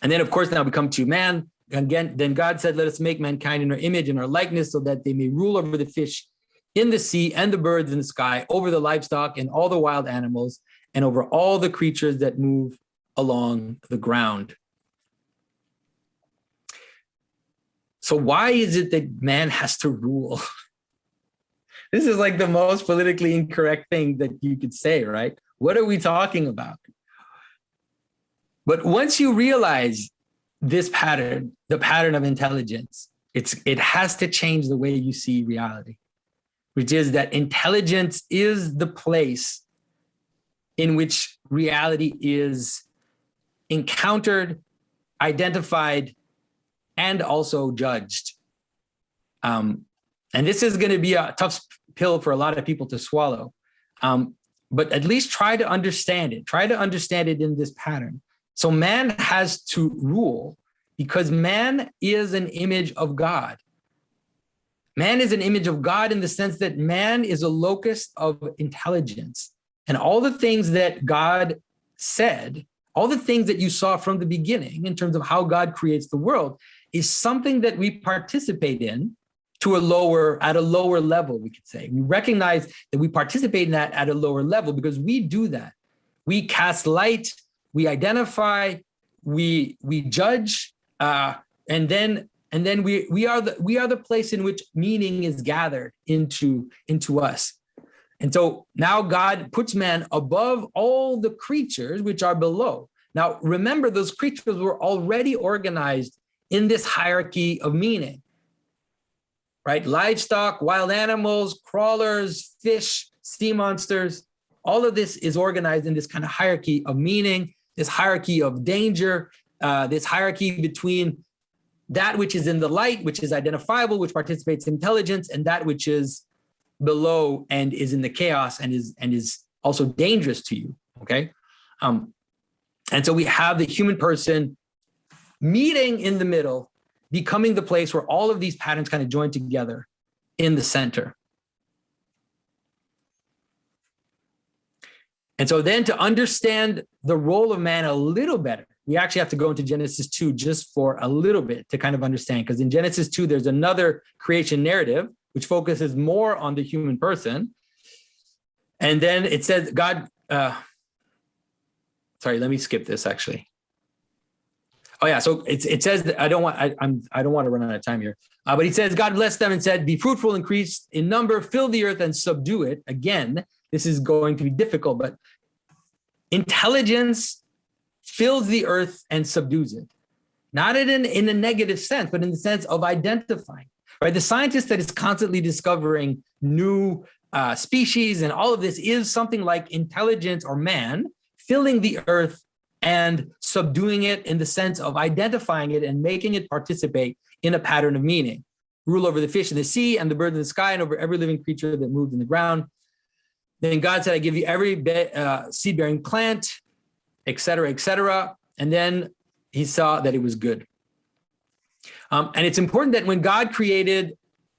And then, of course, now we come to man. Again, then God said, let us make mankind in our image and our likeness so that they may rule over the fish in the sea and the birds in the sky, over the livestock and all the wild animals, and over all the creatures that move along the ground. So why is it that man has to rule? This is like the most politically incorrect thing that you could say, right? What are we talking about? But once you realize this pattern, the pattern of intelligence, it has to change the way you see reality, which is that intelligence is the place in which reality is encountered, identified, and also judged. And this is going to be a tough pill for a lot of people to swallow. But at least try to understand it. Try to understand it in this pattern. So man has to rule because man is an image of God. Man is an image of God in the sense that man is a locus of intelligence. And all the things that God said, all the things that you saw from the beginning in terms of how God creates the world is something that we participate in at a lower level, we could say. We recognize that we participate in that at a lower level because we do that. We cast light, we identify, we judge, and then we are the place in which meaning is gathered into us. And so now God puts man above all the creatures which are below. Now, remember, those creatures were already organized in this hierarchy of meaning, right? Livestock, wild animals, crawlers, fish, sea monsters, all of this is organized in this kind of hierarchy of meaning, this hierarchy of danger, this hierarchy between that which is in the light, which is identifiable, which participates in intelligence, and that which is below and is in the chaos and is also dangerous to you, okay? And so we have the human person meeting in the middle, becoming the place where all of these patterns kind of join together in the center. And so then to understand the role of man a little better, we actually have to go into Genesis 2 just for a little bit to kind of understand, because in Genesis 2, there's another creation narrative which focuses more on the human person. And then it says God, sorry, let me skip this actually. Oh yeah, so it says that I don't want to run out of time here. But he says, God blessed them and said, be fruitful, increase in number, fill the earth and subdue it. Again, this is going to be difficult, but intelligence fills the earth and subdues it. Not in a negative sense, but in the sense of identifying, right? The scientist that is constantly discovering new species and all of this is something like intelligence or man filling the earth and subduing it in the sense of identifying it and making it participate in a pattern of meaning. Rule over the fish in the sea and the birds in the sky and over every living creature that moved in the ground. Then God said, I give you every seed-bearing plant, et cetera, et cetera. And then he saw that it was good. And it's important that when God created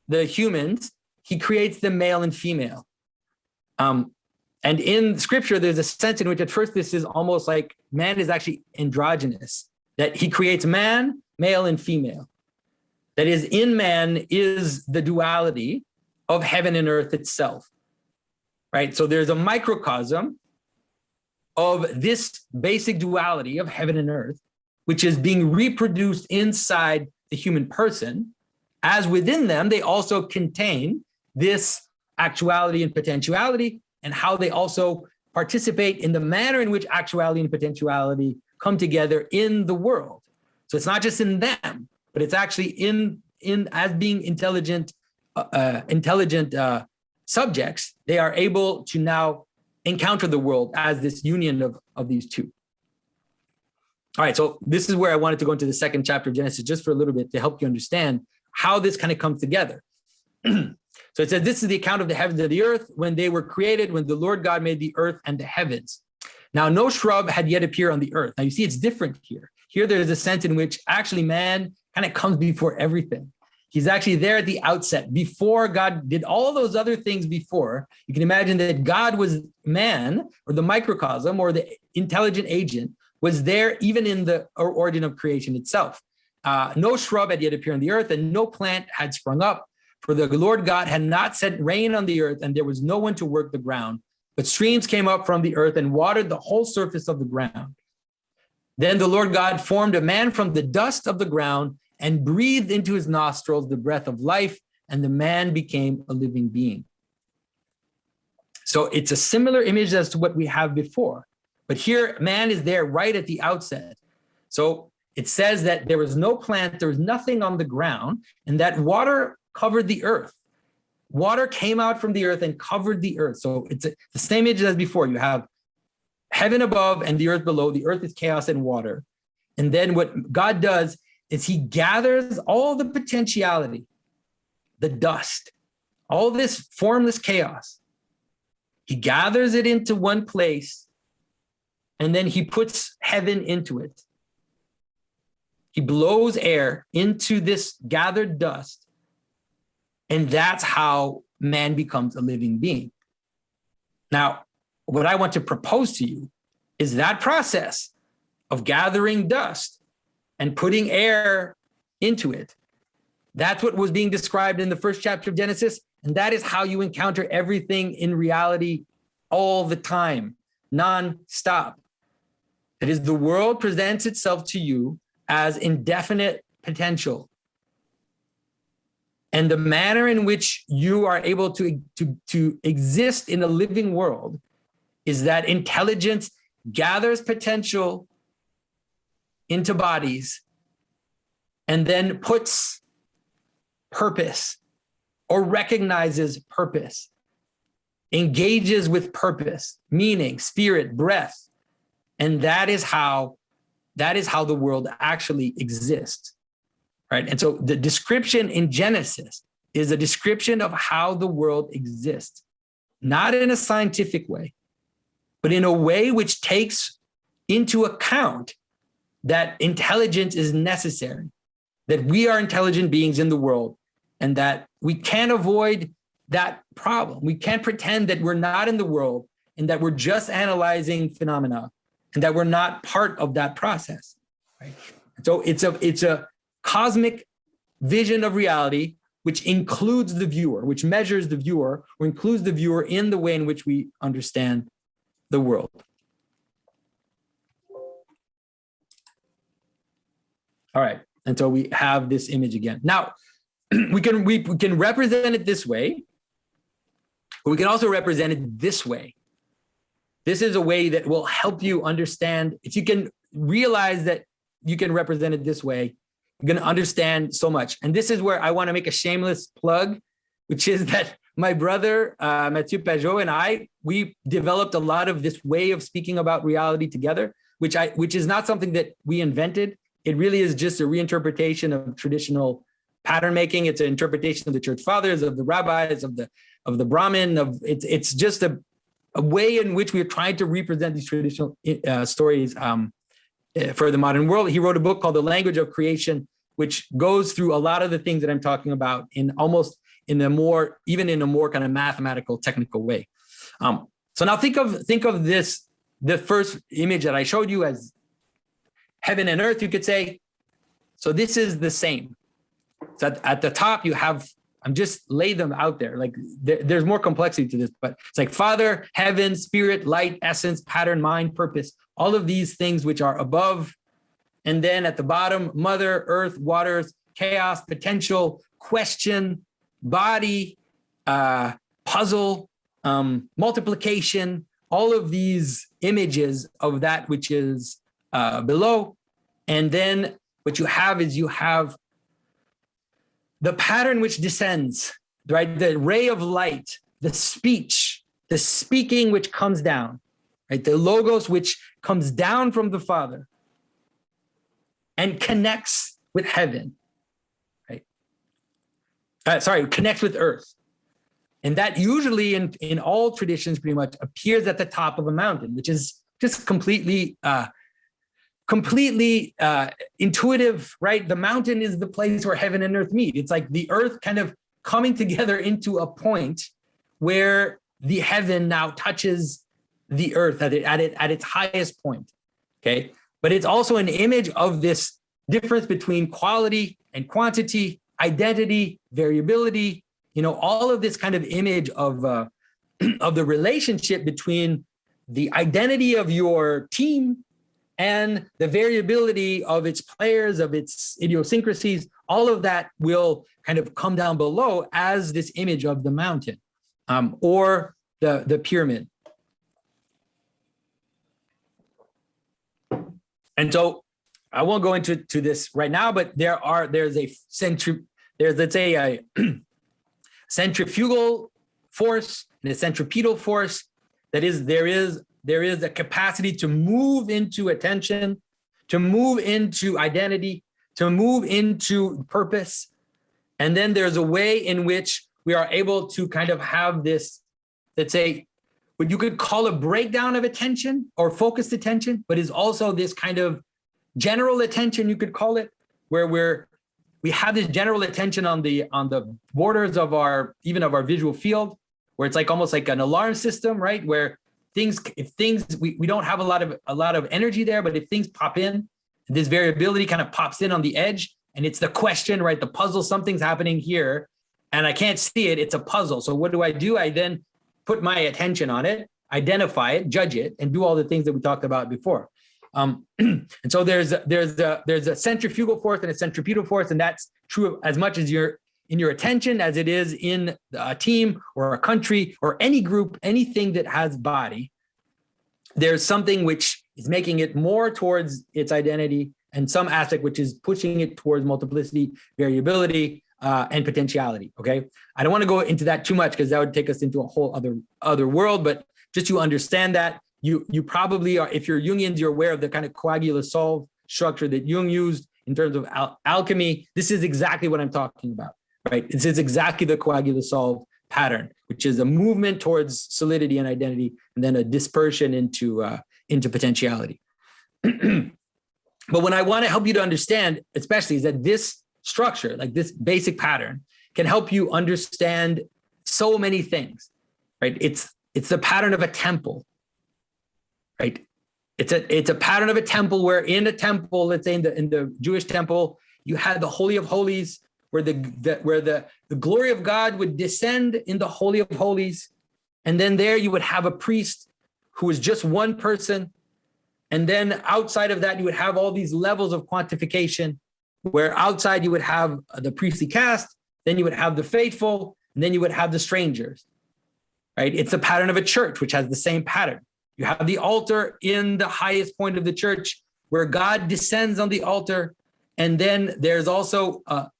the humans, he creates them male and female. And in scripture, there's a sense in which at first this is almost like man is actually androgynous, that he creates man, male and female. That is, in man is the duality of heaven and earth itself, right? So there's a microcosm of this basic duality of heaven and earth, which is being reproduced inside the human person, as within them, they also contain this actuality and potentiality, and how they also participate in the manner in which actuality and potentiality come together in the world. So it's not just in them, but it's actually in as being intelligent subjects, they are able to now encounter the world as this union of these two. All right, so this is where I wanted to go into the second chapter of Genesis just for a little bit to help you understand how this kind of comes together. So it says, this is the account of the heavens and the earth when they were created, when the Lord God made the earth and the heavens. Now, no shrub had yet appeared on the earth. Now, you see, it's different here. Here, there's a sense in which actually man kind of comes before everything. He's actually there at the outset, before God did all those other things before. You can imagine that God was man, or the microcosm, or the intelligent agent, was there even in the origin of creation itself. No shrub had yet appeared on the earth, and no plant had sprung up, for the Lord God had not sent rain on the earth, and there was no one to work the ground. But streams came up from the earth and watered the whole surface of the ground. Then the Lord God formed a man from the dust of the ground and breathed into his nostrils the breath of life, and the man became a living being. So it's a similar image as to what we have before. But here, man is there right at the outset. So it says that there was no plant, there was nothing on the ground, and that water covered the earth. Water came out from the earth and covered the earth. So it's the same image as before. You have heaven above and the earth below. The earth is chaos and water. And then what God does is he gathers all the potentiality, the dust, all this formless chaos. He gathers it into one place, and then he puts heaven into it. He blows air into this gathered dust, and that's how man becomes a living being. Now, what I want to propose to you is that process of gathering dust and putting air into it. That's what was being described in the first chapter of Genesis, and that is how you encounter everything in reality all the time, non-stop. That is, the world presents itself to you as indefinite potential. And the manner in which you are able to exist in a living world is that intelligence gathers potential into bodies and then puts purpose or recognizes purpose, engages with purpose, meaning, spirit, breath. And that is how the world actually exists. Right. And so the description in Genesis is a description of how the world exists, not in a scientific way, but in a way which takes into account that intelligence is necessary, that we are intelligent beings in the world, and that we can't avoid that problem. We can't pretend that we're not in the world and that we're just analyzing phenomena and that we're not part of that process. Right. So it's a cosmic vision of reality, which includes the viewer, which measures the viewer, or includes the viewer in the way in which we understand the world. All right, and so we have this image again. Now, we can represent it this way, but we can also represent it this way. This is a way that will help you understand. If you can realize that you can represent it this way, you're going to understand so much. And this is where I want to make a shameless plug, which is that my brother, Mathieu Pageau, and we developed a lot of this way of speaking about reality together. which is not something that we invented. It really is just a reinterpretation of traditional pattern making. It's an interpretation of the church fathers, of the rabbis, of the Brahmin. It's just a way in which we are trying to represent these traditional stories for the modern world. He wrote a book called The Language of Creation, which goes through a lot of the things that I'm talking about in a more kind of mathematical, technical way. So now think of this, the first image that I showed you as heaven and earth, you could say. So this is the same. So at the top you have, I'm just lay them out there. Like there's more complexity to this, but it's like Father, heaven, spirit, light, essence, pattern, mind, purpose, all of these things which are above. And then at the bottom, mother, earth, waters, chaos, potential, question, body, puzzle, multiplication, all of these images of that which is below. And then what you have is the pattern which descends, right? The ray of light, the speech, the speaking which comes down, right? The logos which comes down from the Father and connects with heaven, right? Connects with earth. And that usually in all traditions pretty much appears at the top of a mountain, which is just completely intuitive, right? The mountain is the place where heaven and earth meet. It's like the earth kind of coming together into a point where the heaven now touches the earth at its highest point, okay? But it's also an image of this difference between quality and quantity, identity, variability, all of this kind of image of the relationship between the identity of your team and the variability of its players, of its idiosyncrasies. All of that will kind of come down below as this image of the mountain or the pyramid. And so I won't go into this right now, but there's a centrifugal force and a centripetal force. That is, there is a capacity to move into attention, to move into identity, to move into purpose. And then there's a way in which we are able to kind of have this, let's say, what you could call a breakdown of attention or focused attention, but is also this kind of general attention, you could call it, where we have this general attention on the borders of our visual field, where it's like almost like an alarm system, right? Where we don't have a lot of energy there, but if things pop in, this variability kind of pops in on the edge, and it's the question, right? The puzzle, something's happening here, and I can't see it. It's a puzzle. So what do? I then put my attention on it, identify it, judge it, and do all the things that we talked about before. And so there's a centrifugal force and a centripetal force, and that's true as much as you're in your attention as it is in a team or a country or any group, anything that has body. There's something which is making it more towards its identity, and some aspect which is pushing it towards multiplicity, variability, and potentiality. Okay, I don't want to go into that too much because that would take us into a whole other world, but just to understand that. You probably are, if you're Jungians, you're aware of the kind of coagula-solve structure that Jung used in terms of alchemy. This is exactly what I'm talking about, right? This is exactly the coagula-solve pattern, which is a movement towards solidity and identity, and then a dispersion into potentiality. But what I want to help you to understand, especially, is that this structure, like this basic pattern, can help you understand so many things, right? It's the pattern of a temple. Right, it's a pattern of a temple where in a temple, let's say in the Jewish temple, you had the Holy of Holies, where the glory of God would descend in the Holy of Holies, and then there you would have a priest who was just one person, and then outside of that you would have all these levels of quantification, where outside you would have the priestly caste, then you would have the faithful, and then you would have the strangers. Right, it's the pattern of a church which has the same pattern. You have the altar in the highest point of the church where God descends on the altar. And then there's also a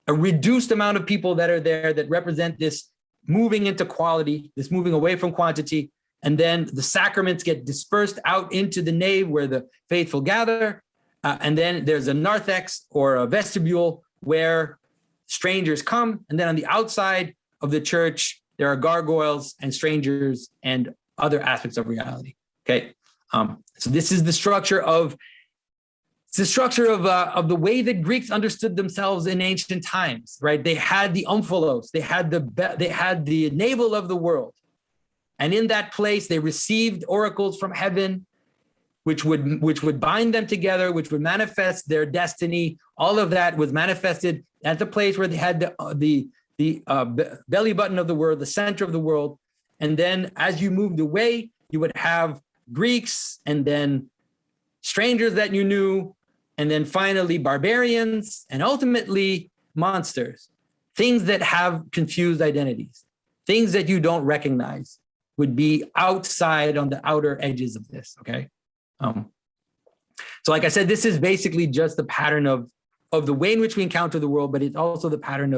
reduced amount of people that are there that represent this moving into quality, this moving away from quantity. And then the sacraments get dispersed out into the nave where the faithful gather. And then there's a narthex or a vestibule where strangers come. And then on the outside of the church, there are gargoyles and strangers and other aspects of reality. Okay. So this is the structure of the way that Greeks understood themselves in ancient times, right? They had the omphalos, they had the navel of the world. And in that place, they received oracles from heaven, which would bind them together, which would manifest their destiny. All of that was manifested at the place where they had the belly button of the world, the center of the world. And then as you moved away, you would have Greeks and then strangers that you knew, and then finally barbarians, and ultimately monsters, things that have confused identities, things that you don't recognize would be outside on the outer edges of this, okay? So like I said, this is basically just the pattern of the way in which we encounter the world, but it's also the pattern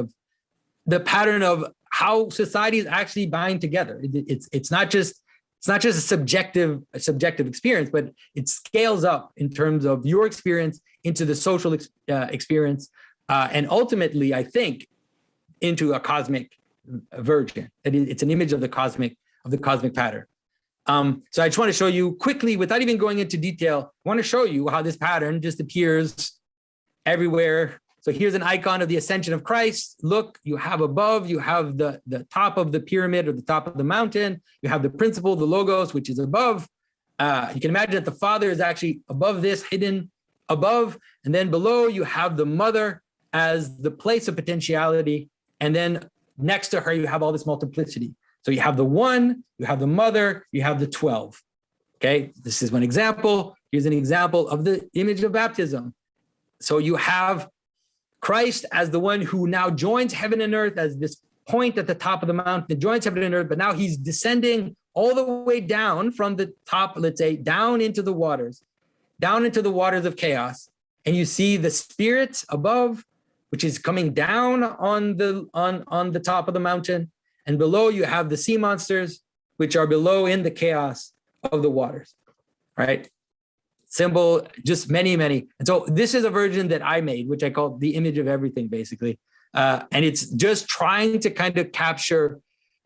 of how societies actually bind together. It's not just a subjective experience, but it scales up in terms of your experience into the social experience, and ultimately, I think, into a cosmic version. It's an image of the cosmic pattern. So I just want to show you quickly, without even going into detail, I want to show you how this pattern just appears everywhere. So here's an icon of the ascension of Christ. Look, you have above, you have the top of the pyramid or the top of the mountain. You have the principle, the logos, which is above. You can imagine that the Father is actually above this, hidden above. And then below, you have the Mother as the place of potentiality. And then next to her, you have all this multiplicity. So you have the 1, you have the Mother, you have the 12. Okay, this is one example. Here's an example of the image of baptism. So you have Christ as the one who now joins heaven and earth as this point at the top of the mountain that joins heaven and earth, but now he's descending all the way down from the top, let's say, down into the waters of chaos. And you see the Spirit above, which is coming down on the top of the mountain. And below you have the sea monsters, which are below in the chaos of the waters, right? Symbol, just many, many. And so this is a version that I made, which I call the image of everything, basically. And it's just trying to kind of capture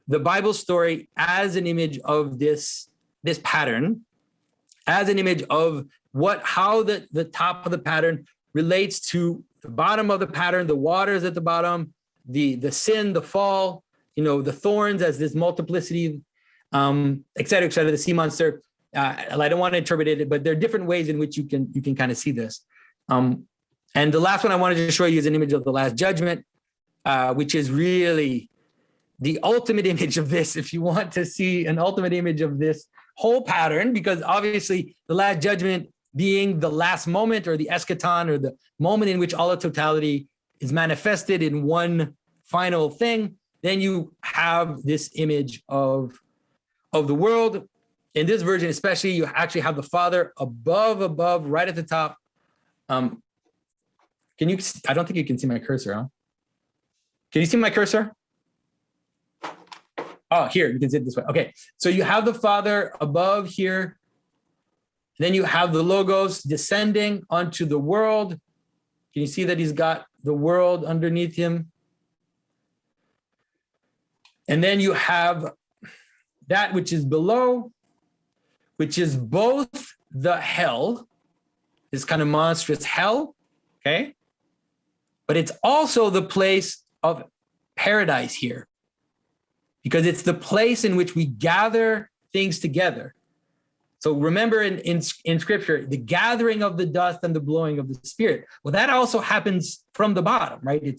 the Bible story as an image of this pattern, as an image of how the top of the pattern relates to the bottom of the pattern, the waters at the bottom, the sin, the fall, the thorns as this multiplicity, et cetera, the sea monster. I don't want to interpret it, but there are different ways in which you can kind of see this. And the last one I wanted to show you is an image of the Last Judgment, which is really the ultimate image of this, if you want to see an ultimate image of this whole pattern, because obviously the Last Judgment being the last moment or the eschaton or the moment in which all of totality is manifested in one final thing, then you have this image of the world. In this version, especially, you actually have the Father above, right at the top. I don't think you can see my cursor, huh? Can you see my cursor? Oh, here, you can see it this way. Okay, so you have the Father above here. Then you have the Logos descending onto the world. Can you see that he's got the world underneath him? And then you have that which is below, which is both the hell, this kind of monstrous hell, okay? But it's also the place of paradise here, because it's the place in which we gather things together. So remember in scripture, the gathering of the dust and the blowing of the Spirit. Well, that also happens from the bottom, right?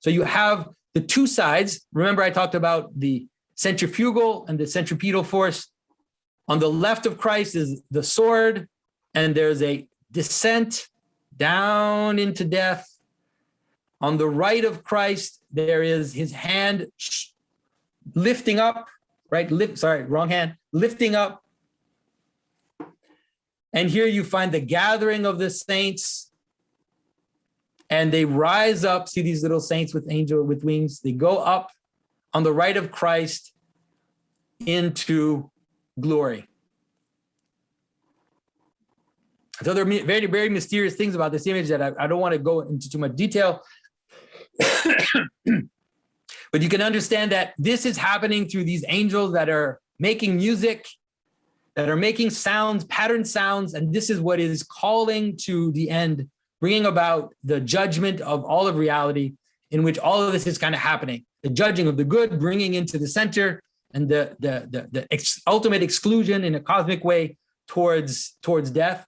So you have the two sides. Remember I talked about the centrifugal and the centripetal force. On the left of Christ is the sword, and there's a descent down into death. On the right of Christ, there is his hand lifting up, right? Lifting up. And here you find the gathering of the saints, and they rise up. See these little saints with wings? They go up on the right of Christ into glory. So there are very, very mysterious things about this image that I don't want to go into too much detail. But you can understand that this is happening through these angels that are making music, that are making sounds, pattern sounds, and this is what is calling to the end, bringing about the judgment of all of reality, in which all of this is kind of happening. The judging of the good, bringing into the center, and the ultimate exclusion in a cosmic way towards death.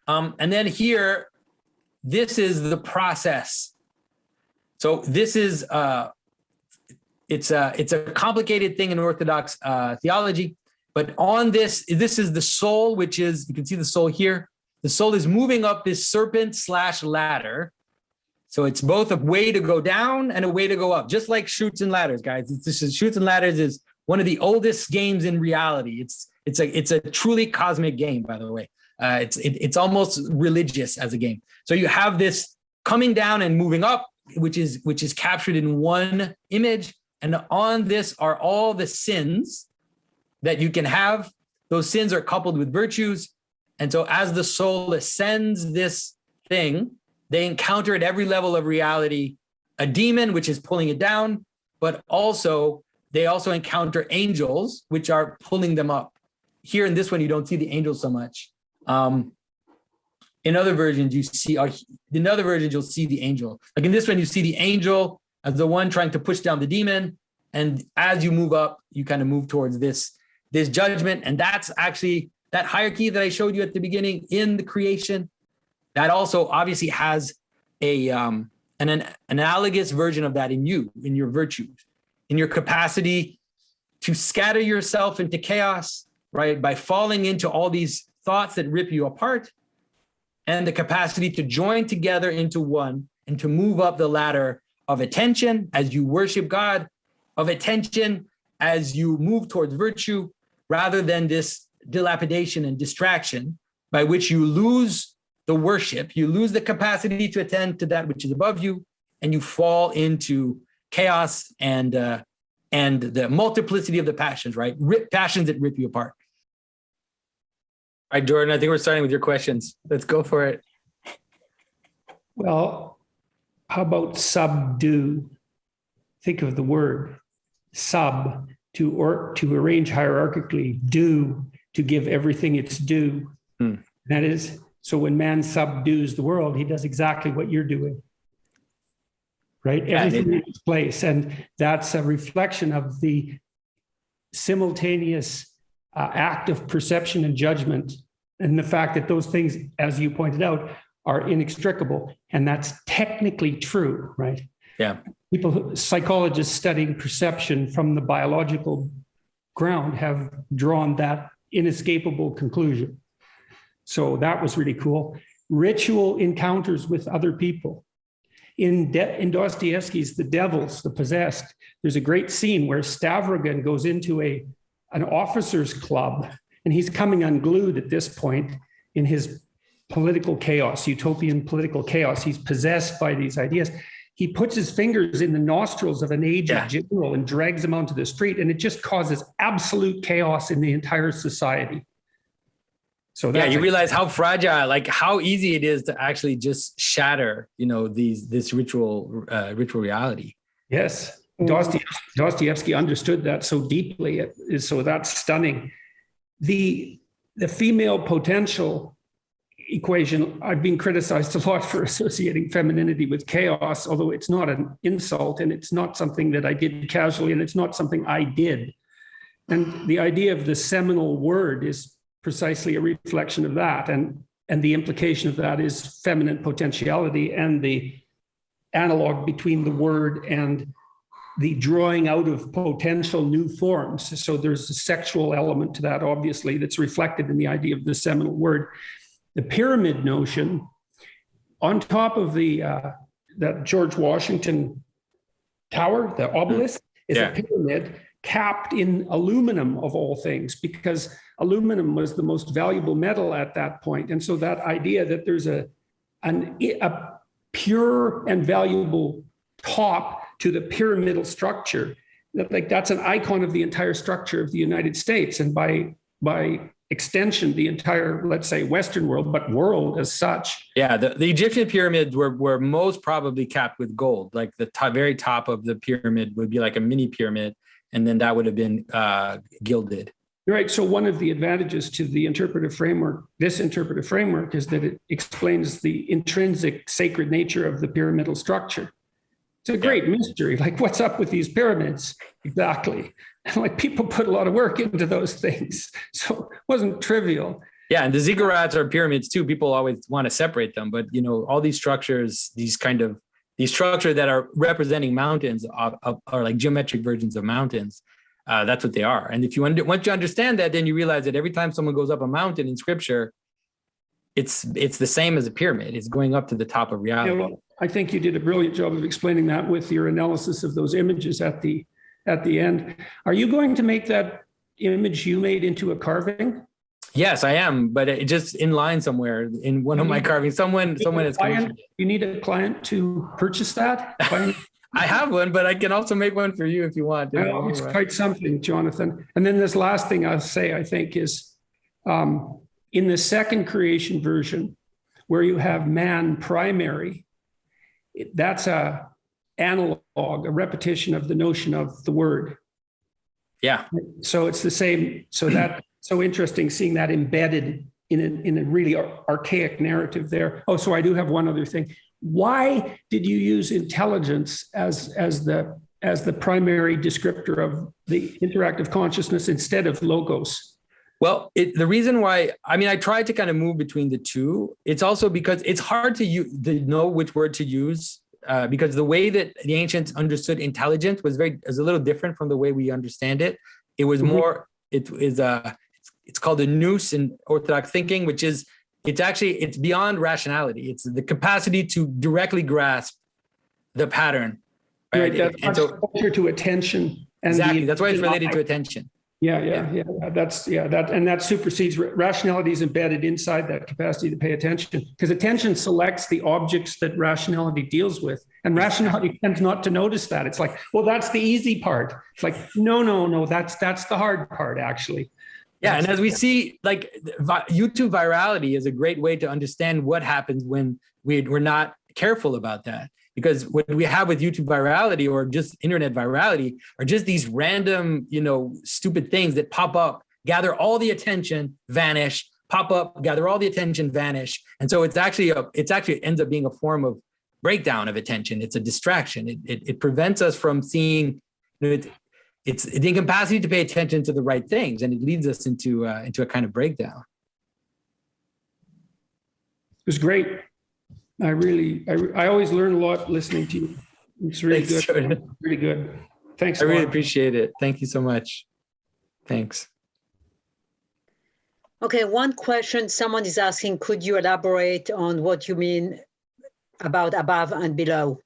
And then here, this is the process. So this is it's a complicated thing in Orthodox theology, but on this is the soul, which is, you can see the soul here. The soul is moving up this serpent/ladder. So it's both a way to go down and a way to go up, just like Chutes and Ladders, guys. Chutes and Ladders is one of the oldest games in reality. It's a truly cosmic game, by the way. It's almost religious as a game. So you have this coming down and moving up, which is captured in one image. And on this are all the sins that you can have. Those sins are coupled with virtues. And so as the soul ascends this thing, they encounter at every level of reality a demon, which is pulling it down, but they also encounter angels, which are pulling them up. Here in this one, you don't see the angels so much. In other versions, you'll see the angel. Like in this one, you see the angel as the one trying to push down the demon. And as you move up, you kind of move towards this judgment. And that's actually that hierarchy that I showed you at the beginning in the creation. That also obviously has an analogous version of that in you, in your virtues, in your capacity to scatter yourself into chaos, right? By falling into all these thoughts that rip you apart, and the capacity to join together into one and to move up the ladder of attention as you worship God, of attention as you move towards virtue, rather than this dilapidation and distraction by which you lose the worship, you lose the capacity to attend to that which is above you, and you fall into chaos and the multiplicity of the passions, right? Passions that rip you apart. All right, Jordan, I think we're starting with your questions. Let's go for it. Well, how about subdue? Think of the word sub, to arrange hierarchically, due, to give everything its due. That is, so when man subdues the world, he does exactly what you're doing, right? Everything in its place. And that's a reflection of the simultaneous act of perception and judgment, and the fact that those things, as you pointed out, are inextricable. And that's technically true, right? Yeah. Psychologists studying perception from the biological ground have drawn that inescapable conclusion. So that was really cool. Ritual encounters with other people. In Dostoevsky's The Devils, the Possessed, there's a great scene where Stavrogan goes into an officers' club, and he's coming unglued at this point in his political chaos, utopian political chaos. He's possessed by these ideas. He puts his fingers in the nostrils of an aged general and drags him onto the street, and it just causes absolute chaos in the entire society. So you realize how fragile, like how easy it is to actually just shatter, this ritual reality. Yes. Dostoevsky understood that so deeply. So that's stunning. The female potential equation, I've been criticized a lot for associating femininity with chaos, although it's not an insult, and it's not something that I did casually, and it's not something I did. And the idea of the seminal word is precisely a reflection of that. And the implication of that is feminine potentiality, and the analog between the word and the drawing out of potential new forms. So there's a sexual element to that, obviously, that's reflected in the idea of the seminal word. The pyramid notion, on top of that George Washington Tower, the obelisk, is a pyramid capped in aluminum, of all things, because aluminum was the most valuable metal at that point. And so that idea that there's a pure and valuable top to the pyramidal structure like that's an icon of the entire structure of the United States, and by extension, the entire, let's say, Western world, but world as such. Yeah, the Egyptian pyramids were most probably capped with gold. Like the very top of the pyramid would be like a mini pyramid, and then that would have been gilded. Right. So one of the advantages to the interpretive framework, this interpretive framework, is that it explains the intrinsic sacred nature of the pyramidal structure. It's a great mystery. Like, what's up with these pyramids? Exactly. And like, people put a lot of work into those things. So it wasn't trivial. Yeah. And the ziggurats are pyramids too. People always want to separate them, but all these structures, these structures that are representing mountains are like geometric versions of mountains. That's what they are. And if once you understand that, then you realize that every time someone goes up a mountain in scripture, it's the same as a pyramid. It's going up to the top of reality. Yeah, well, I think you did a brilliant job of explaining that with your analysis of those images at the end. Are you going to make that image you made into a carving? Yes, I am, but it just in line somewhere in one of my carvings. Someone has commissioned. You need a client to purchase that? I have one, but I can also make one for you if you want. Well, it's quite something, Jonathan. And then this last thing I'll say, I think, is in the second creation version, where you have man primary, that's a analog, a repetition of the notion of the word. Yeah. So it's the same. So that's so interesting seeing that embedded in a really archaic narrative there. Oh, so I do have one other thing. Why did you use intelligence as the primary descriptor of the interactive consciousness instead of logos? Well, the reason why, I tried to kind of move between the two. It's also because it's hard to know which word to use because the way that the ancients understood intelligence was a little different from the way we understand it. It was more, it's called a nous in Orthodox thinking, which is, it's beyond rationality. It's the capacity to directly grasp the pattern. Right. That's closer to attention. And exactly. That's why it's related to attention. Yeah. That supersedes rationality is embedded inside that capacity to pay attention, because attention selects the objects that rationality deals with, and rationality tends not to notice that. It's like, well, that's the easy part. It's like, no, that's the hard part, actually. Yeah, and as we see, like YouTube virality is a great way to understand what happens when we're not careful about that. Because what we have with YouTube virality or just internet virality are just these random, stupid things that pop up, gather all the attention, vanish, pop up, gather all the attention, vanish. And so it ends up being a form of breakdown of attention. It's a distraction. It prevents us from seeing, it's the incapacity to pay attention to the right things, and it leads us into a kind of breakdown. It was great. I always learn a lot listening to you. It's really good. Jordan. Really good. Thanks. I really appreciate it. Thank you so much. Thanks. Okay, one question someone is asking, could you elaborate on what you mean about above and below?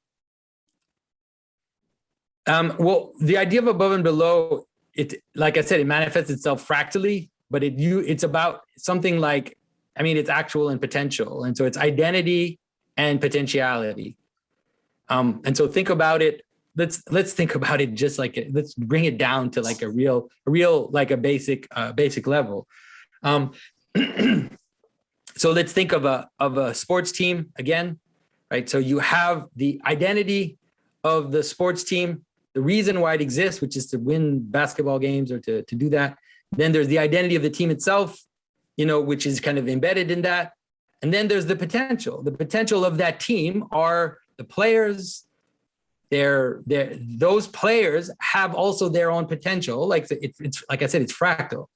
Well, the idea of above and below, like I said, it manifests itself fractally, but it's about something like, it's actual and potential. And so it's identity and potentiality. And so think about it. Let's think about it just like let's bring it down to like a real like a basic level. So let's think of a sports team again, right? So you have the identity of the sports team, the reason why it exists, which is to win basketball games or to do that. Then there's the identity of the team itself, which is kind of embedded in that. And then there's the potential. The potential of that team are the players. Those players have also their own potential. Like it's like I said, it's fractal.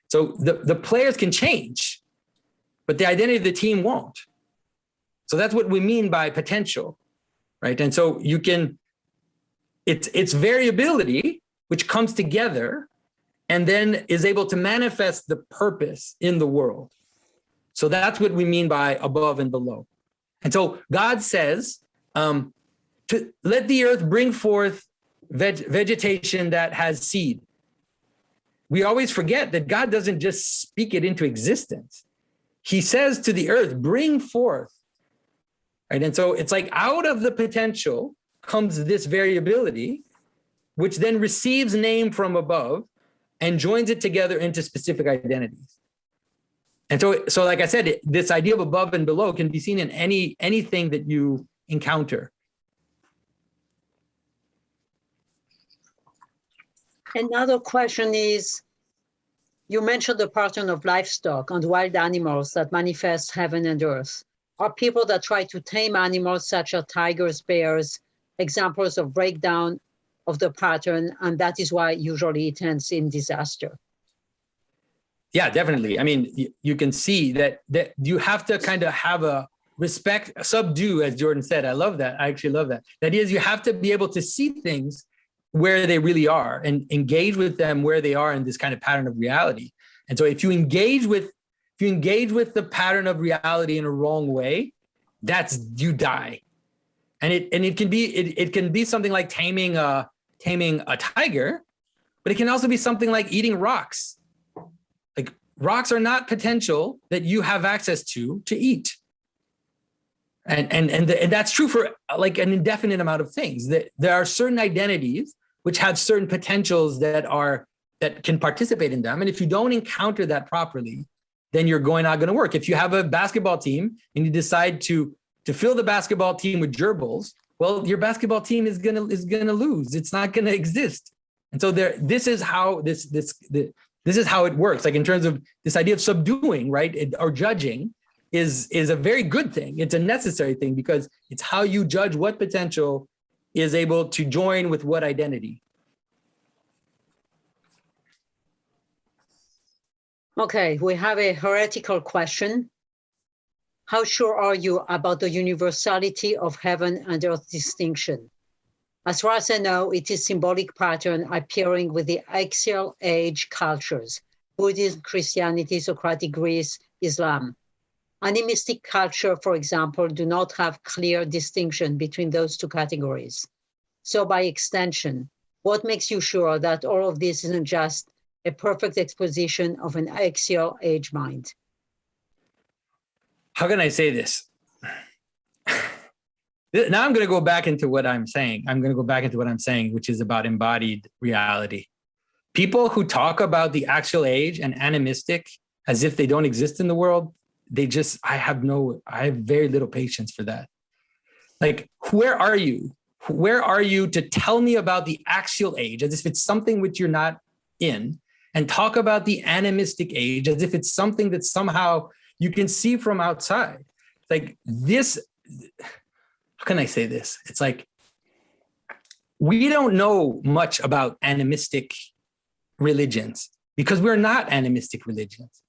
So the players can change, but the identity of the team won't. So that's what we mean by potential, right? And so it's variability, which comes together and then is able to manifest the purpose in the world. So that's what we mean by above and below. And so God says, to let the earth bring forth vegetation that has seed. We always forget that God doesn't just speak it into existence. He says to the earth, bring forth. Right? And so it's like out of the potential comes this variability which then receives name from above and joins it together into specific identities. And so like I said, this idea of above and below can be seen in anything that you encounter. Another question is, you mentioned the pattern of livestock and wild animals that manifest heaven and earth. Are people that try to tame animals such as tigers, bears, examples of breakdown of the pattern, and that is why usually it ends in disaster? Yeah, definitely. I mean, you can see that you have to kind of have a respect, subdue, as Jordan said. I love that. I actually love that. That is, you have to be able to see things where they really are and engage with them where they are in this kind of pattern of reality. And so if you engage with the pattern of reality in a wrong way, you die. And it can be something like taming a tiger, but it can also be something like eating rocks. Like, rocks are not potential that you have access to eat. And that's true for like an indefinite amount of things. That there are certain identities which have certain potentials that can participate in them. And if you don't encounter that properly, then you're not going to work. If you have a basketball team and you decide to fill the basketball team with gerbils, well, your basketball team is gonna lose. It's not gonna exist. And so this is how it works. Like, in terms of this idea of subduing, right, or judging, is a very good thing. It's a necessary thing, because it's how you judge what potential is able to join with what identity. Okay, we have a heretical question. How sure are you about the universality of heaven and earth distinction? As far as I know, it is symbolic pattern appearing with the axial age cultures, Buddhism, Christianity, Socratic Greece, Islam. Animistic culture, for example, do not have clear distinction between those two categories. So by extension, what makes you sure that all of this isn't just a perfect exposition of an axial age mind? How can I say this? Now I'm going to go back into what I'm saying. Which is about embodied reality. People who talk about the axial age and animistic as if they don't exist in the world, I have very little patience for that. Like, where are you? Where are you to tell me about the axial age as if it's something which you're not in, and talk about the animistic age as if it's something that somehow you can see from outside? Like this, how can I say this? It's like, we don't know much about animistic religions because we're not animistic religions.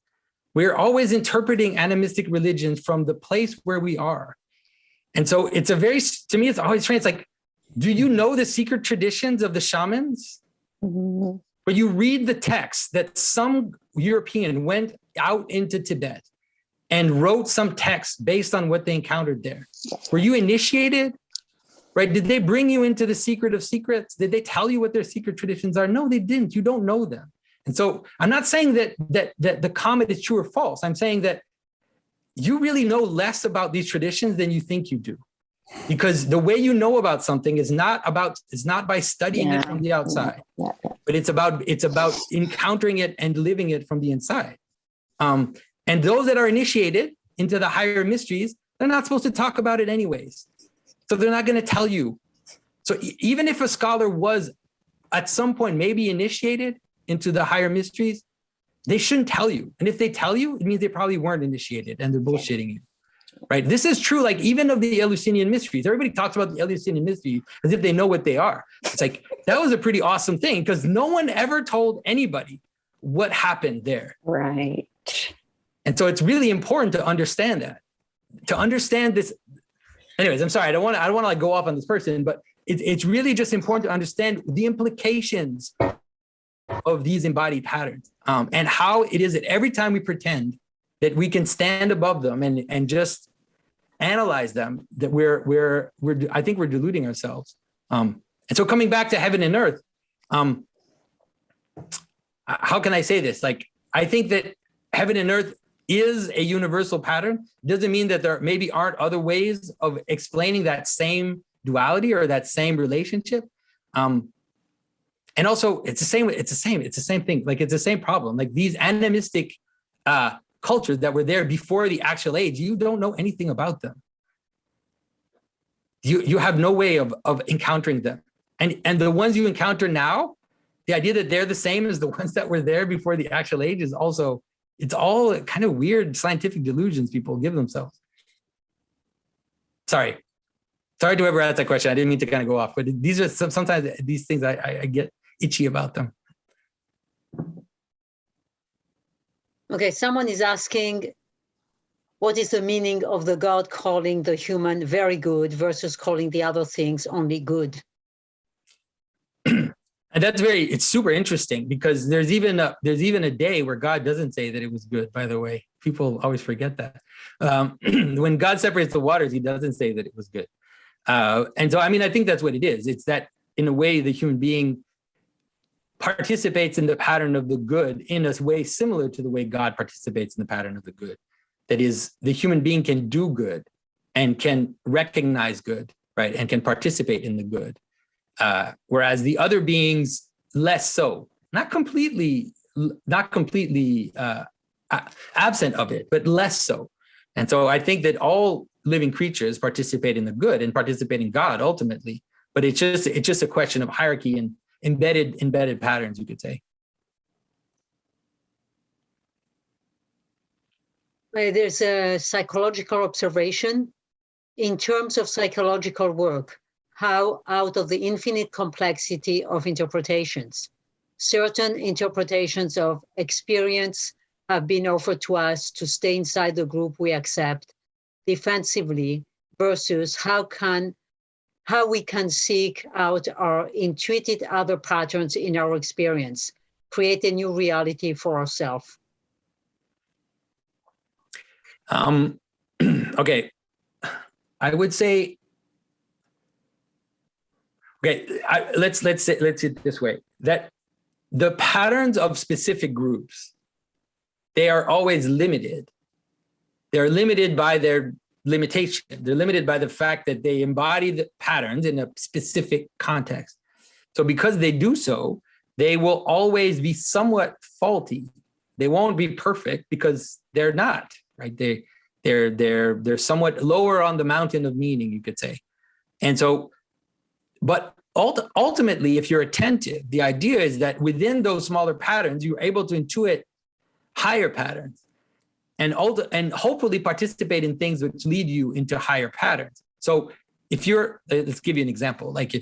We're always interpreting animistic religions from the place where we are. And so to me, it's always strange. It's like, do you know the secret traditions of the shamans? Mm-hmm. Where you read the text that some European went out into Tibet and wrote some text based on what they encountered there. Were you initiated? Right? Did they bring you into the secret of secrets? Did they tell you what their secret traditions are? No, they didn't. You don't know them. And so I'm not saying that the comet is true or false. I'm saying that you really know less about these traditions than you think you do. Because the way you know about something is not by studying it from the outside, but it's about encountering it and living it from the inside. And those that are initiated into the higher mysteries, they're not supposed to talk about it anyways. So they're not going to tell you. So even if a scholar was at some point maybe initiated into the higher mysteries, they shouldn't tell you. And if they tell you, it means they probably weren't initiated and they're bullshitting you. Right. This is true, like even of the Eleusinian mysteries. Everybody talks about the Eleusinian mysteries as if they know what they are. It's like, that was a pretty awesome thing because no one ever told anybody what happened there. Right. And so it's really important to understand that, to understand this. Anyways, I'm sorry. I don't want to like go off on this person, but it's really just important to understand the implications of these embodied patterns and how it is that every time we pretend that we can stand above them and just analyze them, that I think we're deluding ourselves. And so coming back to heaven and earth, how can I say this? Like, I think that heaven and earth is a universal pattern. Doesn't mean that there maybe aren't other ways of explaining that same duality or that same relationship. And also it's the same thing. Like it's the same problem. Like these animistic cultures that were there before the actual age, you don't know anything about them. You have no way of encountering them. And the ones you encounter now, the idea that they're the same as the ones that were there before the actual age is also, it's all kind of weird scientific delusions people give themselves. Sorry to whoever asked that question. I didn't mean to kind of go off, but these are sometimes these things I get itchy about them. Okay, someone is asking, what is the meaning of the God calling the human very good versus calling the other things only good? And it's super interesting because there's even a day where God doesn't say that it was good, by the way. People always forget that. When God separates the waters, he doesn't say that it was good. And so, I mean, I think that's what it is. It's that in a way, the human being participates in the pattern of the good in a way similar to the way God participates in the pattern of the good. That is, the human being can do good and can recognize good, right? And can participate in the good. Whereas the other beings, less so, not completely absent of it, but less so. And so I think that all living creatures participate in the good and participate in God ultimately, but it's just a question of hierarchy and embedded patterns, you could say. There's a psychological observation in terms of psychological work, how out of the infinite complexity of interpretations, certain interpretations of experience have been offered to us to stay inside the group we accept defensively versus how we can seek out our intuited other patterns in our experience, create a new reality for ourselves. Okay, I would say, okay, let's say it this way, that the patterns of specific groups, they are always limited. They're limited by their limitation. They're limited by the fact that they embody the patterns in a specific context. So because they do so, they will always be somewhat faulty. They won't be perfect because they're not, right? They're somewhat lower on the mountain of meaning, you could say. And so, but ultimately, if you're attentive, the idea is that within those smaller patterns, you're able to intuit higher patterns and hopefully participate in things which lead you into higher patterns. So if you're, let's give you an example, like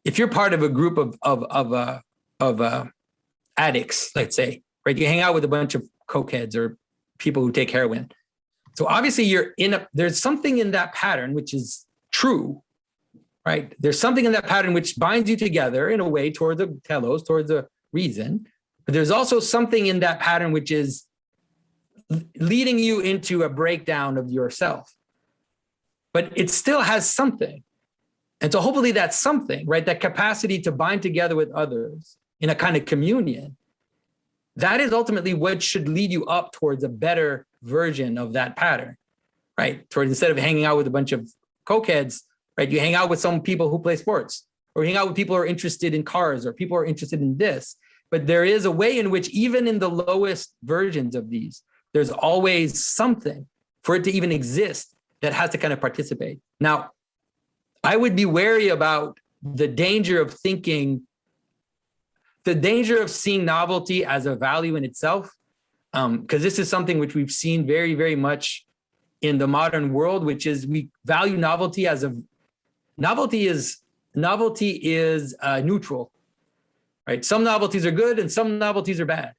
if you're part of a group of addicts, let's say, right? You hang out with a bunch of cokeheads or people who take heroin. So obviously there's something in that pattern which is true, right? There's something in that pattern which binds you together in a way towards the telos, towards the reason. But there's also something in that pattern which is leading you into a breakdown of yourself. But it still has something. And so hopefully that's something, right? That capacity to bind together with others in a kind of communion, that is ultimately what should lead you up towards a better version of that pattern, right? Towards, instead of hanging out with a bunch of cokeheads, right? You hang out with some people who play sports, or hang out with people who are interested in cars, or people who are interested in this. But there is a way in which even in the lowest versions of these, there's always something for it to even exist that has to kind of participate. Now, I would be wary about the danger of seeing novelty as a value in itself, because this is something which we've seen very, very much in the modern world, which is we value novelty as novelty is neutral, right? Some novelties are good and some novelties are bad.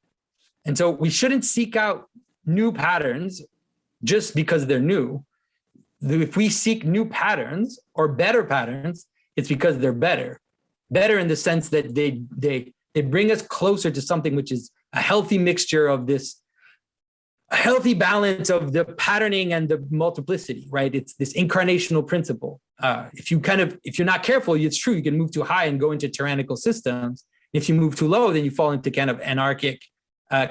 And so we shouldn't seek out new patterns just because they're new. If we seek new patterns or better patterns, it's because they're better in the sense that they bring us closer to something which is a healthy mixture of this, a healthy balance of the patterning and the multiplicity, right? It's this incarnational principle. If you're not careful, it's true, you can move too high and go into tyrannical systems. If you move too low, then you fall into kind of anarchic,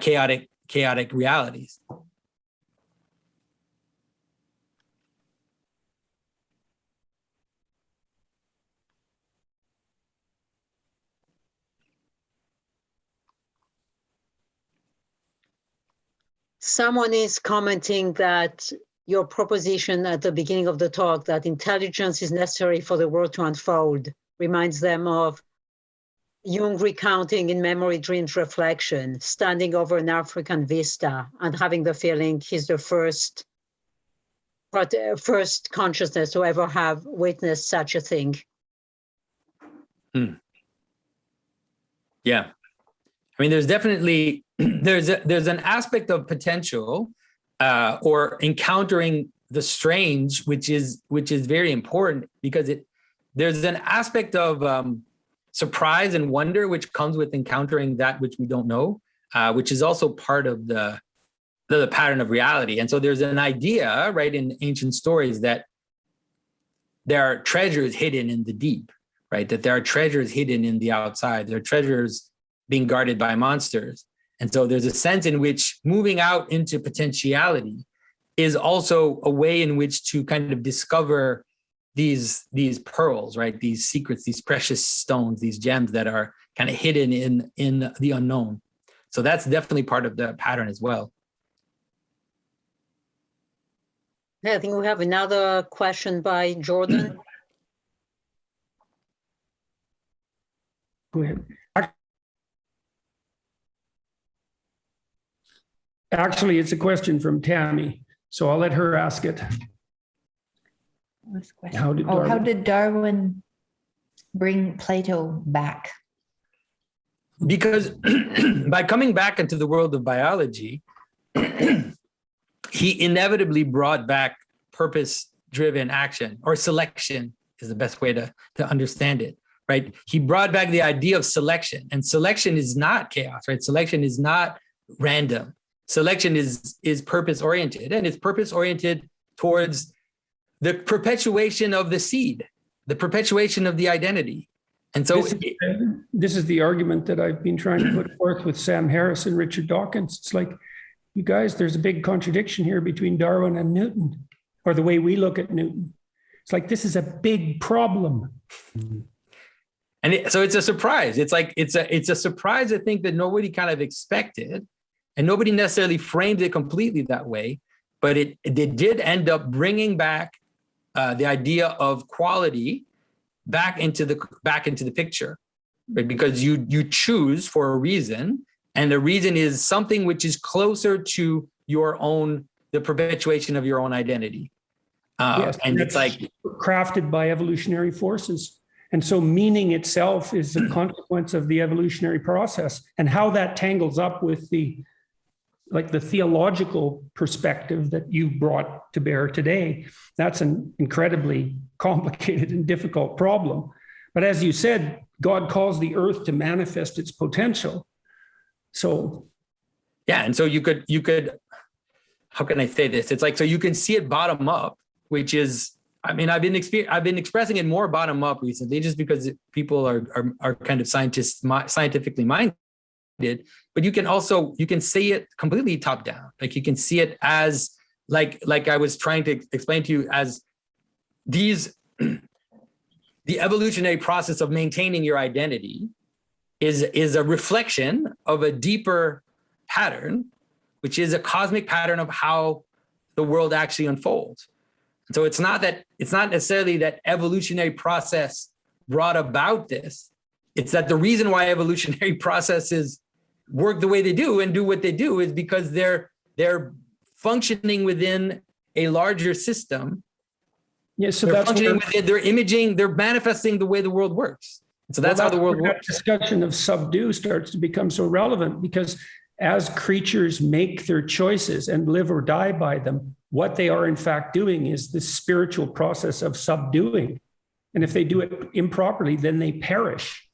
chaotic realities. Someone is commenting that your proposition at the beginning of the talk that intelligence is necessary for the world to unfold reminds them of Jung recounting in Memory Dreams Reflection, standing over an African vista and having the feeling he's the first consciousness to ever have witnessed such a thing. Yeah. I mean, there's definitely, there's an aspect of potential or encountering the strange, which is very important, because there's an aspect of surprise and wonder which comes with encountering that which we don't know, which is also part of the pattern of reality. And so there's an idea, right, in ancient stories that there are treasures hidden in the deep, right? That there are treasures hidden in the outside. There are treasures being guarded by monsters. And so there's a sense in which moving out into potentiality is also a way in which to kind of discover these pearls, right? These secrets, these precious stones, these gems that are kind of hidden in the unknown. So that's definitely part of the pattern as well. Yeah, I think we have another question by Jordan. Go ahead. Actually, it's a question from Tammy, so I'll let her ask it. How did Darwin bring Plato back? Because by coming back into the world of biology, he inevitably brought back purpose-driven action, or selection is the best way to understand it, right? He brought back the idea of selection, and selection is not chaos, right? Selection is not random. Selection is purpose-oriented, and it's purpose-oriented towards the perpetuation of the seed, the perpetuation of the identity. And so this is the argument that I've been trying to put forth with Sam Harris and Richard Dawkins. It's like, you guys, there's a big contradiction here between Darwin and Newton, or the way we look at Newton. It's like, this is a big problem. And so it's a surprise. It's like, it's a surprise, I think, that nobody kind of expected, and nobody necessarily framed it completely that way, but it did end up bringing back the idea of quality back into the picture, right? Because you choose for a reason, and the reason is something which is closer to your own, the perpetuation of your own identity. Yes, and it's like crafted by evolutionary forces. And so meaning itself is a consequence of the evolutionary process, and how that tangles up with the theological perspective that you brought to bear today. That's an incredibly complicated and difficult problem. But as you said, God calls the earth to manifest its potential. So, yeah, and so you could, how can I say this? It's like, so you can see it bottom up, which is, I mean, I've been expressing it more bottom up recently, just because people are kind of scientifically minded. But you can see it completely top down. Like, you can see it as like I was trying to explain to you, as the evolutionary process of maintaining your identity is a reflection of a deeper pattern, which is a cosmic pattern of how the world actually unfolds. So it's not necessarily that evolutionary process brought about this. It's that the reason why evolutionary processes work the way they do and do what they do is because they're functioning within a larger system. Yes, so they're functioning within, they're imaging, they're manifesting the way the world works. So that's how the world works. That discussion of subdue starts to become so relevant, because as creatures make their choices and live or die by them, what they are in fact doing is the spiritual process of subduing. And if they do it improperly, then they perish.